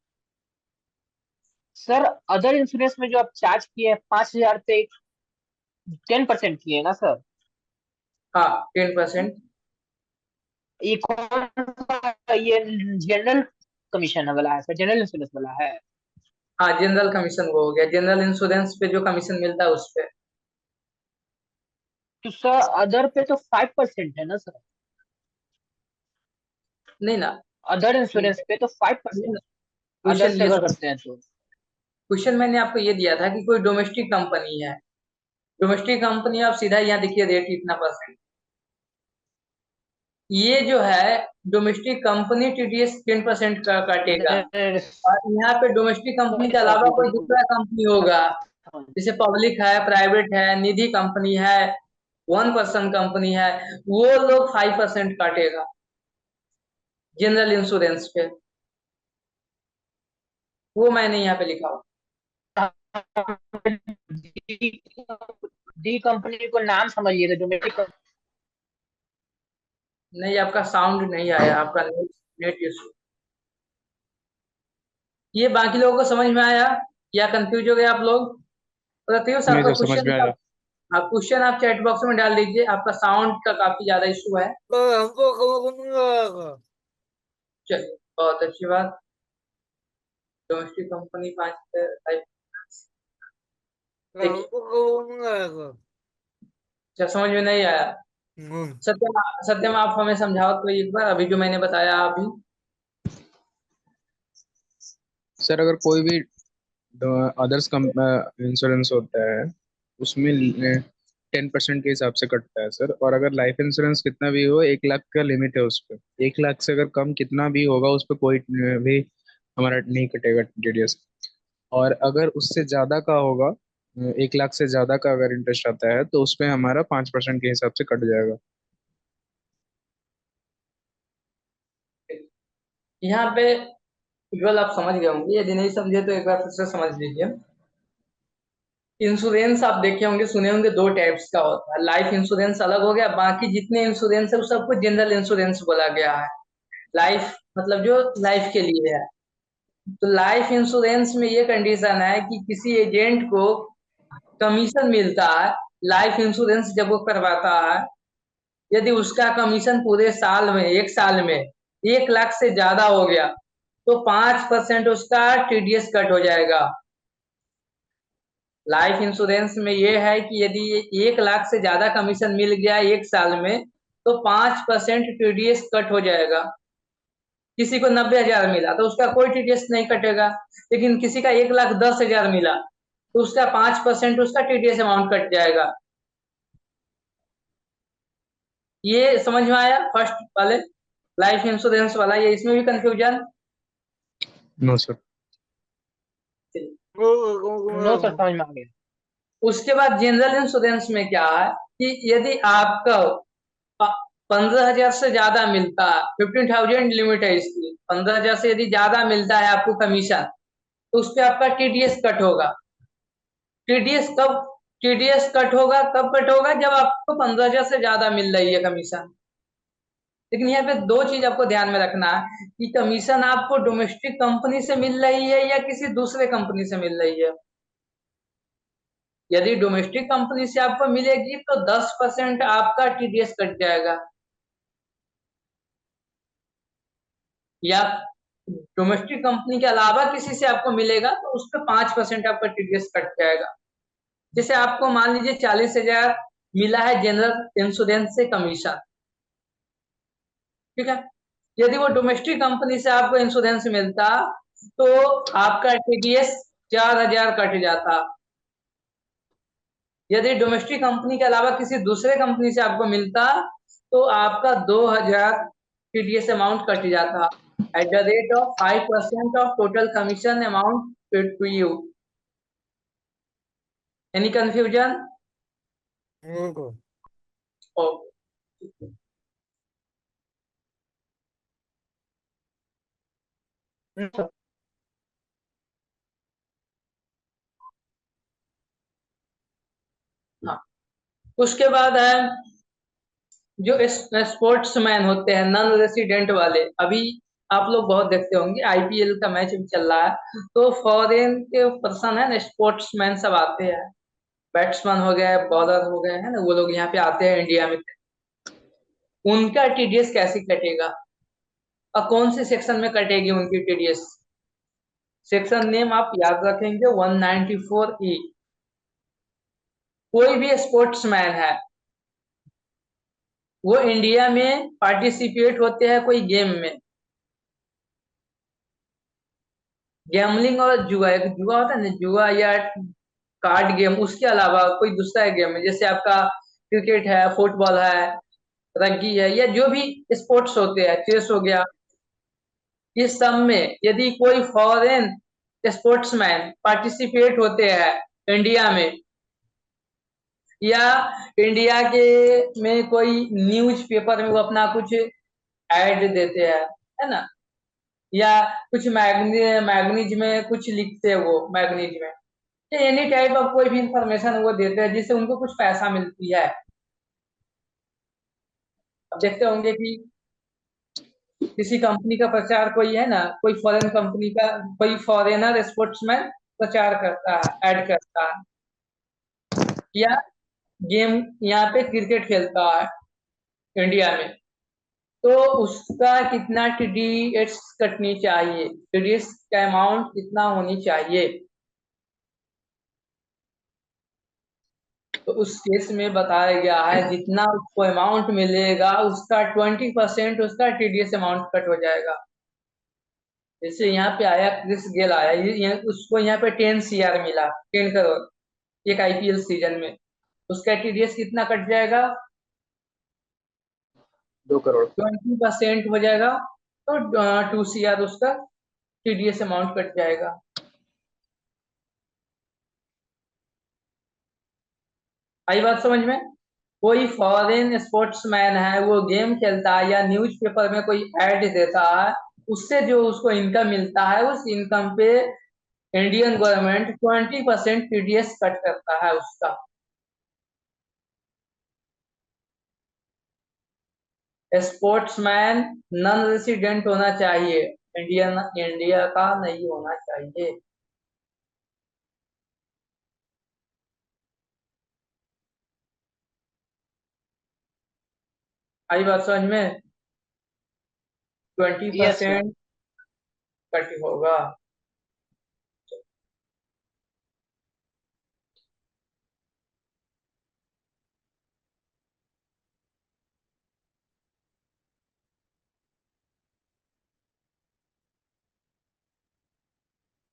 सर, अदर इंश्योरेंस में जो आप चार्ज किए 5,000 पे 10% किए ना सर? हाँ, 10%। ये कौन सा, ये जनरल कमीशन वाला है सर, जनरल इंश्योरेंस वाला है? हाँ, जनरल कमीशन वो हो गया, जनरल इंश्योरेंस पे जो कमीशन मिलता है उस पे। तो सर, अदर पे तो 5% है ना सर? नहीं ना, अदर इंश्योरेंस पे तो 5% अदर क्वेश्चन से ये अगर करते हैं तो। क्वेश्चन मैंने आपको ये दिया था कि कोई डोमेस्टिक कंपनी है, डोमेस्टिक कंपनी, आप सीधा यहाँ देखिए रेट इतना परसेंट। ये जो है डोमेस्टिक कंपनी TDS 10% का काटेगा, और यहाँ पे डोमेस्टिक कंपनी के अलावा कोई दूसरा कंपनी होगा, जैसे पब्लिक है, प्राइवेट है, निधि कंपनी है, 1 पर्सन कंपनी है, वो लोग 5% काटेगा जनरल इंश्योरेंस पे। वो मैंने यहाँ पे लिखा हुआ। डी कंपनी को नाम समझिए, डोमेस्टिक। नहीं, आपका साउंड नहीं आया, आपका नेट इशू। ये बाकी लोगों को समझ में आया या कंफ्यूज हो गए आप लोग? प्रत्युष, नहीं आपका सर, समझ में आया। क्वेश्चन आप चैट बॉक्स में डाल दीजिए। आपका साउंड का काफी ज्यादा इशू है। हमको चलिए बहुत अच्छी बात। डोमेस्टिक कंपनी 5 क्या समझ में नहीं आया? सत्यम, सत्यम आप हमें समझाओ तो एक बार, अभी जो मैंने बताया अभी। सर अगर कोई भी अदर्स इंश्योरेंस होता है उसमें 10% के हिसाब से कटता है सर। और अगर लाइफ इंश्योरेंस कितना भी हो, 1 लाख का लिमिट है उस पर। 1 लाख से अगर कम कितना भी होगा उस पर कोई भी हमारा नहीं कटेगा टीडीएस। और अगर उससे ज्यादा का होगा, 1 लाख से ज्यादा का अगर इंटरेस्ट आता है तो उसमें हमारा 5% के हिसाब से कट जाएगा। यहाँ पे उज्ज्वल आप समझ गए होंगे, यदि नहीं समझे तो एक बार फिर से समझ लीजिए। इंश्योरेंस आप देखे होंगे, सुने होंगे, दो टाइप्स का होता है। लाइफ इंश्योरेंस अलग हो गया, बाकी जितने इंश्योरेंस है वो सबको जनरल इंश्योरेंस बोला गया है। लाइफ मतलब जो लाइफ के लिए है। तो लाइफ इंश्योरेंस में ये कंडीशन है कि किसी एजेंट को कमीशन मिलता है लाइफ इंश्योरेंस जब वो करवाता है। यदि उसका कमीशन पूरे साल में, 1 साल में 1 लाख से ज्यादा हो गया तो 5% उसका टीडीएस कट हो जाएगा। लाइफ इंश्योरेंस में ये है कि यदि 1 लाख से ज्यादा कमीशन मिल गया 1 साल में तो 5% टीडीएस कट हो जाएगा। किसी को 90,000 मिला तो उसका कोई टीडीएस नहीं कटेगा, लेकिन किसी का 1,10,000 मिला तो उसका 5% उसका टीडीएस अमाउंट कट जाएगा। ये समझ में आया फर्स्ट वाले लाइफ इंश्योरेंस वाला? ये इसमें भी confusion? No sir. No sir, समझ में आ गया। उसके बाद जनरल इंश्योरेंस में क्या है कि यदि आपको 15,000 से ज्यादा मिलता है, 15,000 लिमिट है इसकी, 15,000 से यदि ज्यादा मिलता है आपको कमीशन तो उस पर आपका टीडीएस कट होगा। टीडीएस कब टीडीएस कट होगा? कब कट होगा? जब आपको 15,000 से ज्यादा मिल रही है कमीशन। लेकिन यहाँ पे दो चीज आपको ध्यान में रखना है कि कमीशन आपको डोमेस्टिक कंपनी से मिल रही है या किसी दूसरे कंपनी से मिल रही है। यदि डोमेस्टिक कंपनी से आपको मिलेगी तो 10% आपका टीडीएस कट जाएगा, या डोमेस्टिक कंपनी के अलावा किसी से आपको मिलेगा तो उस पर 5% आपका टीडीएस कट जाएगा। जैसे आपको मान लीजिए 40,000 मिला है जनरल इंश्योरेंस से कमीशन, ठीक है। यदि वो डोमेस्टिक कंपनी से आपको इंश्योरेंस मिलता तो आपका टीडीएस 4,000 कट जाता। यदि डोमेस्टिक कंपनी के अलावा किसी दूसरे कंपनी से आपको मिलता तो आपका 2,000 टीडीएस अमाउंट कट जाता at the rate of 5% of total commission amount paid to you. Any confusion? Okay. हाँ, उसके बाद है जो स्पोर्ट्समैन होते हैं नॉन रेसिडेंट वाले। अभी आप लोग बहुत देखते होंगे, आईपीएल का मैच भी चल रहा है तो फॉरेन के पर्सन है ना, स्पोर्ट्समैन सब आते हैं। बैट्समैन हो गए, बॉलर हो गए, है ना, वो लोग यहाँ पे आते हैं इंडिया में। उनका टीडीएस कैसे कटेगा और कौन से सेक्शन में कटेगी उनकी टीडीएस? सेक्शन नेम आप याद रखेंगे, 194E। कोई भी स्पोर्ट्समैन है, वो इंडिया में पार्टिसिपेट होते हैं कोई गेम में, गैमलिंग और जुआ, एक जुआ होता है ना, जुआ या कार्ड गेम, उसके अलावा कोई दूसरा गेम है, जैसे आपका क्रिकेट है, फुटबॉल है, रग्बी है, या जो भी स्पोर्ट्स होते हैं, चेस हो गया, इस सब में यदि कोई फॉरेन स्पोर्ट्समैन पार्टिसिपेट होते हैं इंडिया में, या इंडिया के में कोई न्यूज पेपर में वो अपना कुछ ऐड देते हैं, है ना, या कुछ मैगनीज में कुछ लिखते हैं, वो मैगनीज में एनी टाइप ऑफ कोई भी इंफॉर्मेशन वो देते हैं जिससे उनको कुछ पैसा मिलती है। अब देखते होंगे कि किसी कंपनी का प्रचार कोई है ना, कोई फॉरेन कंपनी का कोई फॉरेनर स्पोर्ट्समैन प्रचार करता है, ऐड करता है, या गेम यहाँ पे क्रिकेट खेलता है इंडिया में, तो उसका कितना टीडीएस कटनी चाहिए, टीडीएस का अमाउंट कितना होनी चाहिए। तो उस केस में बताया गया है जितना उसको अमाउंट मिलेगा उसका 20% उसका टीडीएस अमाउंट कट हो जाएगा। जैसे यहाँ पे आया क्रिस गेल आया, उसको यहाँ पे 10 CR मिला, 10 करोड़ एक आईपीएल सीजन में, उसका टीडीएस कितना कट जाएगा, 2 करोड़। 20% हो जाएगा, तो 2 CR उसका टीडीएस अमाउंट कट जाएगा। आई बात समझ में। कोई फॉरेन स्पोर्ट्समैन है, वो गेम खेलता है या न्यूज़पेपर में कोई ऐड देता है, उससे जो उसको इनकम मिलता है, उस इनकम पे इंडियन गवर्नमेंट 20% टीडीएस कट करता है उसका। स्पोर्ट्समैन नॉन रेसिडेंट होना चाहिए, इंडिया का नहीं होना चाहिए। आई बात समझ में। 20% कट होगा।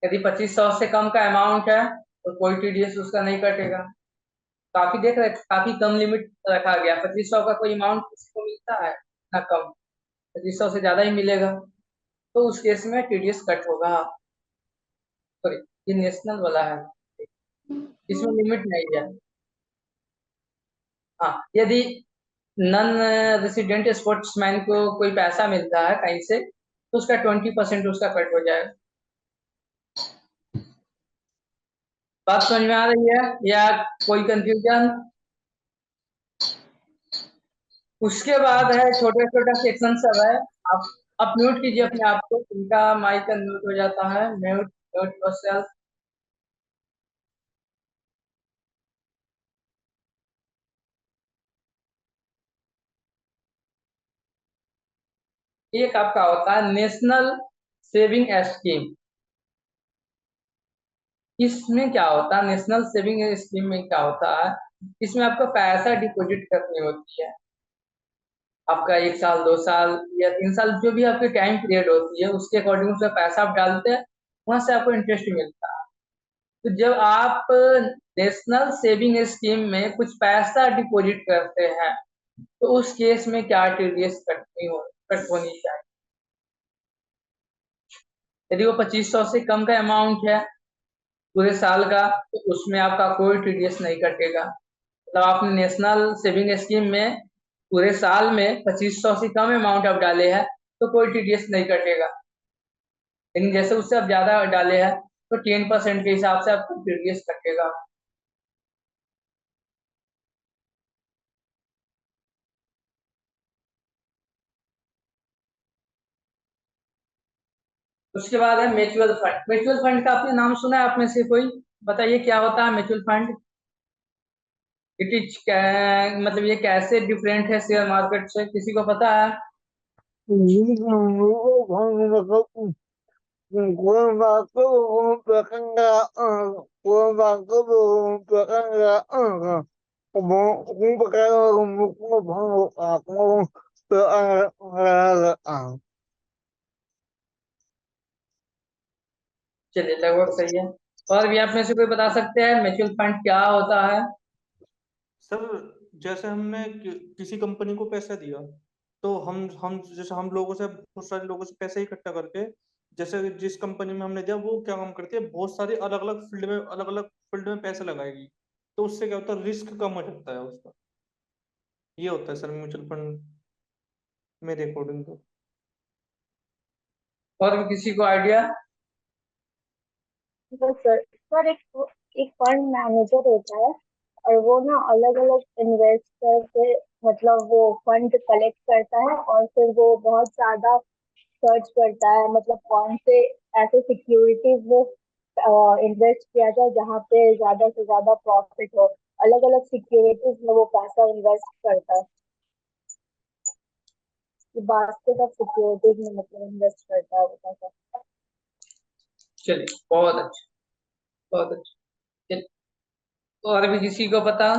यदि 2500 से कम का अमाउंट है तो कोई टीडीएस उसका नहीं कटेगा। काफी देख रहे, काफी कम लिमिट रखा गया, 2500 का कोई अमाउंट किसी को मिलता है ना, कम, 2500 से ज्यादा ही मिलेगा, तो उस केस में टीडीएस कट होगा। तो ये नेशनल वाला है, इसमें लिमिट नहीं है। हाँ, यदि नॉन रेसिडेंट स्पोर्ट्समैन को कोई पैसा मिलता है कहीं से, तो उसका 20% उसका कट हो जाएगा। बात समझ में आ रही है या कोई कंफ्यूजन। उसके बाद है छोटे छोटे सेक्शन सब है। आप म्यूट कीजिए अपने आप को, इनका माइक म्यूट हो जाता है, म्यूट म्यूट योरसेल्फ। एक आपका होता है नेशनल सेविंग स्कीम। इसमें क्या होता है, नेशनल सेविंग स्कीम में क्या होता है, इसमें आपको पैसा डिपॉजिट करनी होती है। आपका 1 साल 2 साल या 3 साल जो भी आपकी टाइम पीरियड होती है, उसके अकॉर्डिंग उसमें पैसा आप डालते हैं, वहां से आपको इंटरेस्ट मिलता है। तो जब आप नेशनल सेविंग स्कीम में कुछ पैसा डिपॉजिट करते हैं, तो उस केस में क्या टीडीएस कट होनी चाहिए। यदि वो 2500 से कम का अमाउंट है पूरे साल का, तो उसमें आपका कोई टीडीएस नहीं कटेगा। मतलब आपने नेशनल सेविंग स्कीम में पूरे साल में 2500 से कम अमाउंट आप डाले हैं, तो कोई टीडीएस नहीं कटेगा। लेकिन जैसे उससे आप ज्यादा डाले हैं, तो 10% के हिसाब से आपको टीडीएस कटेगा। उसके बाद है म्यूचुअल फंड। म्यूचुअल फंड का आपने नाम सुना है, आप में से कोई बताइए क्या होता है म्यूचुअल फंड। इट इज, मतलब ये कैसे डिफरेंट है शेयर मार्केट से, किसी को पता है। चलिए, लगभग सही है। और भी आप में से कोई बता सकते हैं म्यूचुअल फंड क्या होता है। सर जैसे हमने किसी कंपनी को पैसा दिया, तो हम जैसे हम लोगों से, बहुत सारे लोगों से पैसा इकट्ठा करके, जैसे जिस कंपनी में हमने दिया वो क्या काम करती है, बहुत सारी अलग अलग फील्ड में पैसे लगाएगी, तो उससे क्या होता है, रिस्क कम हो जाता है उसका। ये होता है सर म्यूचुअल फंड मेरे अकॉर्डिंग तो। और भी किसी को आइडिया। तो सर एक फंड मैनेजर होता है, और वो ना अलग अलग इन्वेस्टर से, मतलब वो फंड कलेक्ट करता है, और फिर वो बहुत ज्यादा सर्च करता है, मतलब कौन से ऐसे सिक्योरिटीज वो इन्वेस्ट किया जाए जहाँ पे ज्यादा से ज्यादा प्रॉफिट हो। अलग अलग सिक्योरिटीज में वो पैसा इन्वेस्ट करता है। कि बास्केट ऑफ सिक्योरिटीज में मतलब इन्वेस्ट करता है बता सकता है? चलिए, बहुत अच्छा, बहुत अच्छा। चलिए, तो और भी किसी को पता?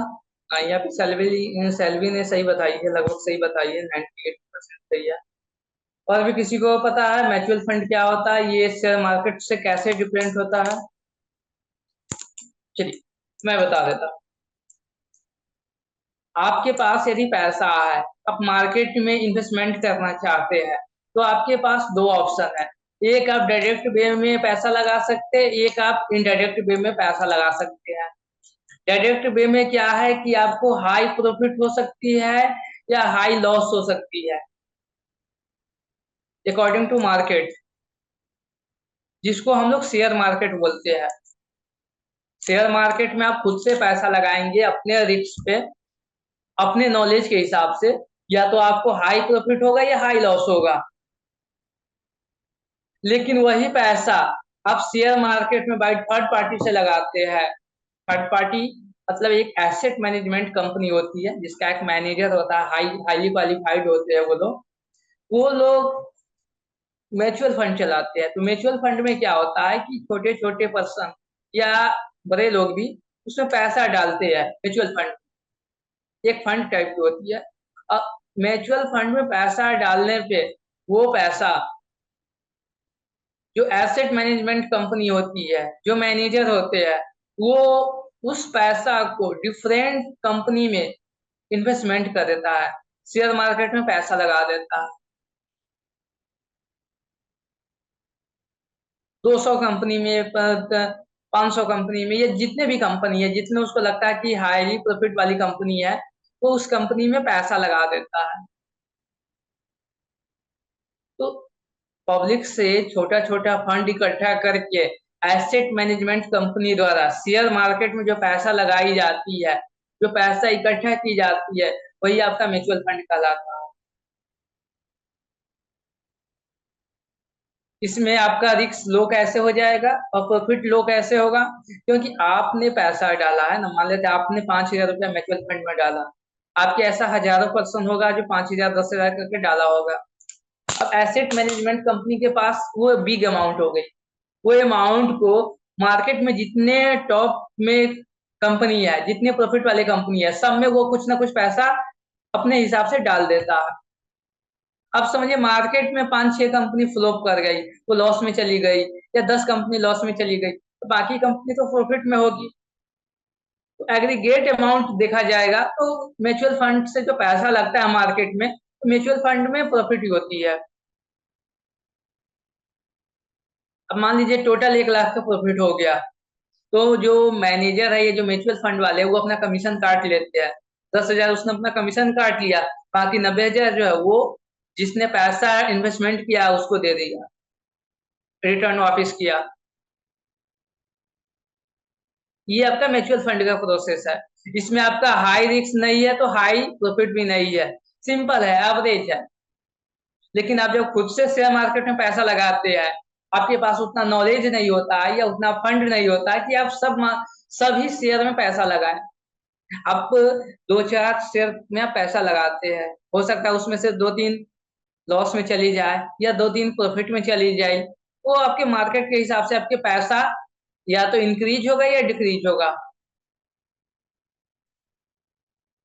यहाँ पे सेल्वी ने सही बताई है, लगभग सही बताई है, 98% सही है। और भी किसी को पता है म्यूचुअल फंड क्या होता है, ये शेयर मार्केट से कैसे डिफरेंट होता है? चलिए, मैं बता देता हूँ। आपके पास यदि पैसा है, आप मार्केट में इन्वेस्टमेंट करना चाहते हैं, तो आपके पास दो ऑप्शन है। एक आप डायरेक्ट वे में पैसा लगा सकते हैं, एक आप इनडायरेक्ट वे में पैसा लगा सकते हैं। डायरेक्ट वे में क्या है कि आपको हाई प्रॉफिट हो सकती है या हाई लॉस हो सकती है अकॉर्डिंग टू मार्केट, जिसको हम लोग शेयर मार्केट बोलते हैं। शेयर मार्केट में आप खुद से पैसा लगाएंगे अपने रिस्क पे, अपने नॉलेज के हिसाब से, या तो आपको हाई प्रॉफिट होगा या हाई लॉस होगा। लेकिन वही पैसा आप शेयर मार्केट में बाय थर्ड पार्टी से लगाते हैं। थर्ड पार्टी मतलब एक एसेट मैनेजमेंट कंपनी होती है, जिसका एक मैनेजर होता है, हाईली क्वालिफाइड होते हैं वो लोग म्यूचुअल फंड चलाते हैं। तो म्यूचुअल फंड में क्या होता है कि छोटे छोटे पर्सन या बड़े लोग भी उसमें पैसा डालते हैं। म्यूचुअल फंड एक फंड टाइप की होती है। अब म्यूचुअल फंड में पैसा डालने पे वो पैसा जो एसेट मैनेजमेंट कंपनी होती है, जो मैनेजर होते हैं, वो उस पैसा को डिफरेंट कंपनी में इन्वेस्टमेंट कर देता है, शेयर मार्केट में पैसा लगा देता है। 200 कंपनी में, 500 कंपनी में, या जितने भी कंपनी है, जितने उसको लगता है कि हाईली प्रॉफिट वाली कंपनी है, वो उस कंपनी में पैसा लगा देता है। तो पब्लिक से छोटा छोटा फंड इकट्ठा करके एसेट मैनेजमेंट कंपनी द्वारा शेयर मार्केट में जो पैसा लगाई जाती है, जो पैसा इकट्ठा की जाती है, वही आपका म्यूचुअल फंड कहलाता है। इसमें आपका रिस्क लो कैसे हो जाएगा और प्रॉफिट लो कैसे होगा? क्योंकि आपने पैसा डाला है ना, मान लेते आपने 5,000 रुपया म्यूचुअल फंड में डाला, आपके ऐसा हजारों पर्सन होगा जो 5,000 10,000 करके डाला होगा। अब एसेट मैनेजमेंट कंपनी के पास वो बिग अमाउंट हो गई, वो अमाउंट को मार्केट में जितने टॉप में कंपनी है, जितने प्रॉफिट वाले कंपनी है, सब में वो कुछ ना कुछ पैसा अपने हिसाब से डाल देता है। अब समझिए मार्केट में 5-6 कंपनी फ्लॉप कर गई, वो लॉस में चली गई, या 10 कंपनी लॉस में चली गई, तो बाकी कंपनी तो प्रॉफिट में होगी। तो एग्रीगेट अमाउंट देखा जाएगा तो म्यूचुअल फंड से जो पैसा लगता है मार्केट में, तो म्यूचुअल फंड में प्रॉफिट ही होती है। अब मान लीजिए टोटल 1 लाख का प्रॉफिट हो गया, तो जो मैनेजर है, ये जो म्यूचुअल फंड वाले, वो अपना कमीशन काट लेते हैं। 10,000 उसने अपना कमीशन काट लिया, बाकी 90,000 जो है वो जिसने पैसा इन्वेस्टमेंट किया उसको दे दिया, रिटर्न वापस किया। ये आपका म्यूचुअल फंड का प्रोसेस है। इसमें आपका हाई रिस्क नहीं है तो हाई प्रॉफिट भी नहीं है, सिंपल है, एवरेज है। लेकिन आप जब खुद से शेयर मार्केट में पैसा लगाते हैं, आपके पास उतना नॉलेज नहीं होता है या उतना फंड नहीं होता है कि आप सभी शेयर में पैसा लगाएं। आप 2-4 शेयर में आप पैसा लगाते हैं, हो सकता है उसमें से 2-3 लॉस में चली जाए या 2-3 प्रॉफिट में चली जाए, वो आपके मार्केट के हिसाब से आपके पैसा या तो इंक्रीज होगा या डिक्रीज होगा।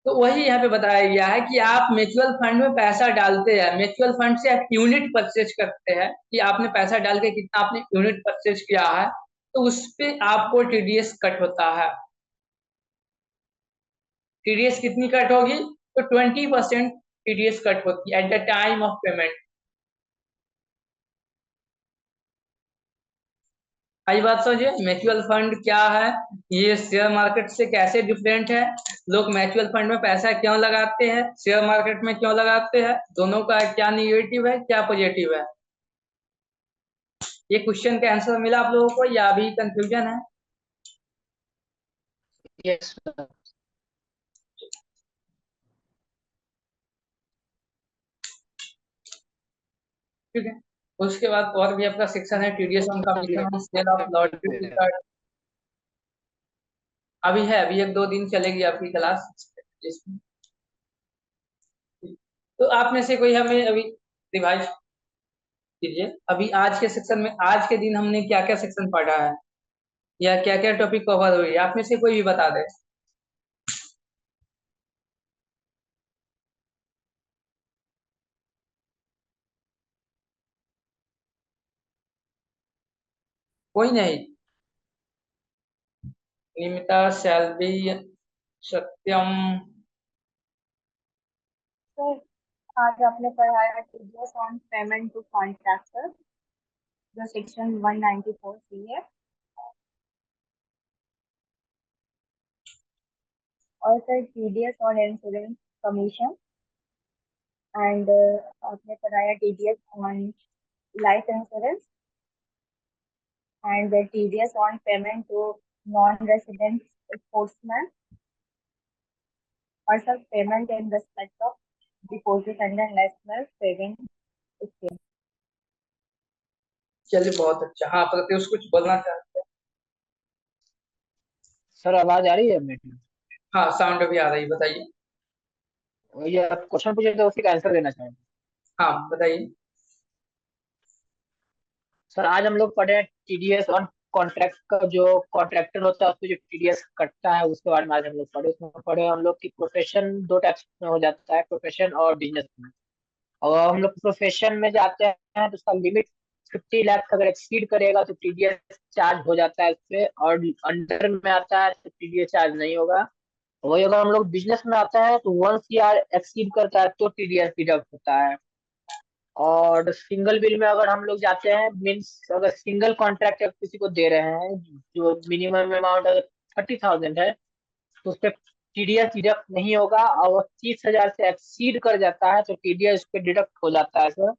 तो वही यहाँ पे बताया गया है कि आप म्यूचुअल फंड में पैसा डालते हैं, म्यूचुअल फंड से आप यूनिट परचेज करते हैं कि आपने पैसा डाल के कितना आपने यूनिट परचेज किया है, तो उस पे आपको टीडीएस कट होता है। टीडीएस कितनी कट होगी? तो 20% टीडीएस कट होती है at the time of payment. आई बात समझिए, म्यूचुअल फंड क्या है, ये शेयर मार्केट से कैसे डिफरेंट है, लोग म्यूचुअल फंड में पैसा क्यों लगाते हैं, शेयर मार्केट में क्यों लगाते हैं, दोनों का क्या निगेटिव है क्या पॉजिटिव है। ये क्वेश्चन का आंसर मिला आप लोगों को या अभी कंफ्यूजन है? Yes sir. ठीक है, उसके बाद और भी आपका सेक्शन है TDS on commission, sale of lottery ticket. अभी है, अभी 1-2 दिन चलेगी आपकी क्लास इसमें। तो आप में से कोई हमें अभी रिवाइज कीजिए, अभी आज के सेक्शन में आज के दिन हमने क्या क्या सेक्शन पढ़ा है या क्या क्या टॉपिक कवर हुई है, आप में से कोई भी बता दे। कोई नहीं। निमिता, शैलवी, सत्यम। सर आज आपने पढ़ाया TDS on payment to contractor, जो सेक्शन 194 सी है। और sir TDS on insurance commission, and आपने पढ़ाया TDS on life insurance and TDS on payment to non resident sportsman, और sir payment in respect of deposit under national saving scheme. चलिए बहुत अच्छा। हाँ प्रत्युष कुछ बोलना चाहते हैं? सर आवाज आ रही है मेरी? हाँ साउंड भी आ रही, बताइए। ये आप क्वेश्चन पूछे तो उसी का आंसर देना चाहेंगे। हाँ बताइए। सर आज हम लोग पढ़े टीडीएस ऑन कॉन्ट्रैक्ट का, जो कॉन्ट्रैक्टर होता है उसको जो टीडीएस कटता है उसके बारे में आज हम लोग पढ़े। उसमें पढ़े हम लोग की प्रोफेशन दो टाइप्स में हो जाता है, प्रोफेशन और बिजनेस में। और हम लोग प्रोफेशन में जाते हैं तो उसका लिमिट 50 लाख अगर एक्सीड करेगा तो टीडीएस चार्ज हो जाता है इस पे, और अंडर में आता है तो टीडीएस चार्ज नहीं होगा। वही अगर हम लोग बिजनेस में आते हैं तो 1 CR एक्सीड करता है तो टीडीएस डिडक्ट होता है। और सिंगल बिल में अगर हम लोग जाते हैं, मीन्स अगर सिंगल कॉन्ट्रैक्ट किसी को दे रहे हैं जो मिनिमम अमाउंट अगर 30,000 है तो उस पर टीडीएस डिडक्ट नहीं होगा, और वो 30,000 से एक्सीड कर जाता है तो टीडीएस पे डिडक्ट हो जाता है सर।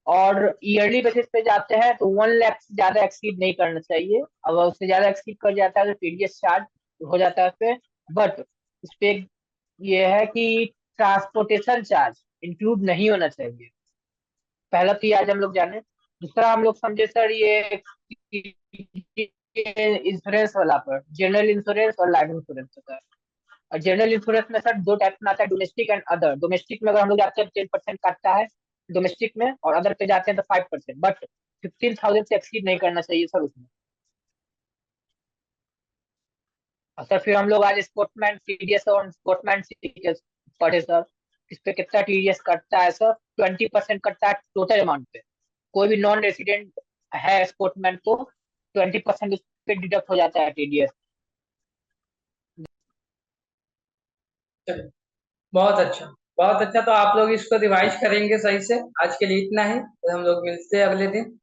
और ईयरली बेसिस पे जाते हैं तो 1 लाख से ज्यादा एक्सीड नहीं करना चाहिए, अगर उससे ज्यादा एक्सीड कर जाता है तो टीडीएस चार्ज हो जाता है उस पे। बट उस पे ये है कि ट्रांसपोर्टेशन चार्ज इंक्लूड नहीं होना चाहिए। पहला तो ये आज हम लोग जाने। दूसरा हम लोग समझे सर ये इंश्योरेंस वाला पर, जनरल इंश्योरेंस और लाइफ इंश्योरेंस होता है। और जनरल इंश्योरेंस में सर दो टाइप में आता है, डोमेस्टिक एंड अदर। डोमेस्टिक में अगर हम लोग जाते हैं 10% काटता है डोमेस्टिक में, और अदर पे जाते हैं तो 5%, बट 15,000 से एक्सीड नहीं करना चाहिए सर उसमें। और सर फिर हम लोग आज स्पोर्ट्समैन टीडीएस और स्पोर्ट्समैन पढ़े सर। इस पे कितना टीडीएस कटता है सर? 20% कटता है टोटल अमाउंट पे। कोई भी नॉन रेसिडेंट है स्पोर्ट्समैन को 20% उस पे डिडक्ट हो जाता है टीडीएस। चलिए बहुत अच्छा, बहुत अच्छा। तो आप लोग इसको रिवाइज करेंगे सही से। आज के लिए इतना ही, फिर हम लोग मिलते हैं अगले दिन।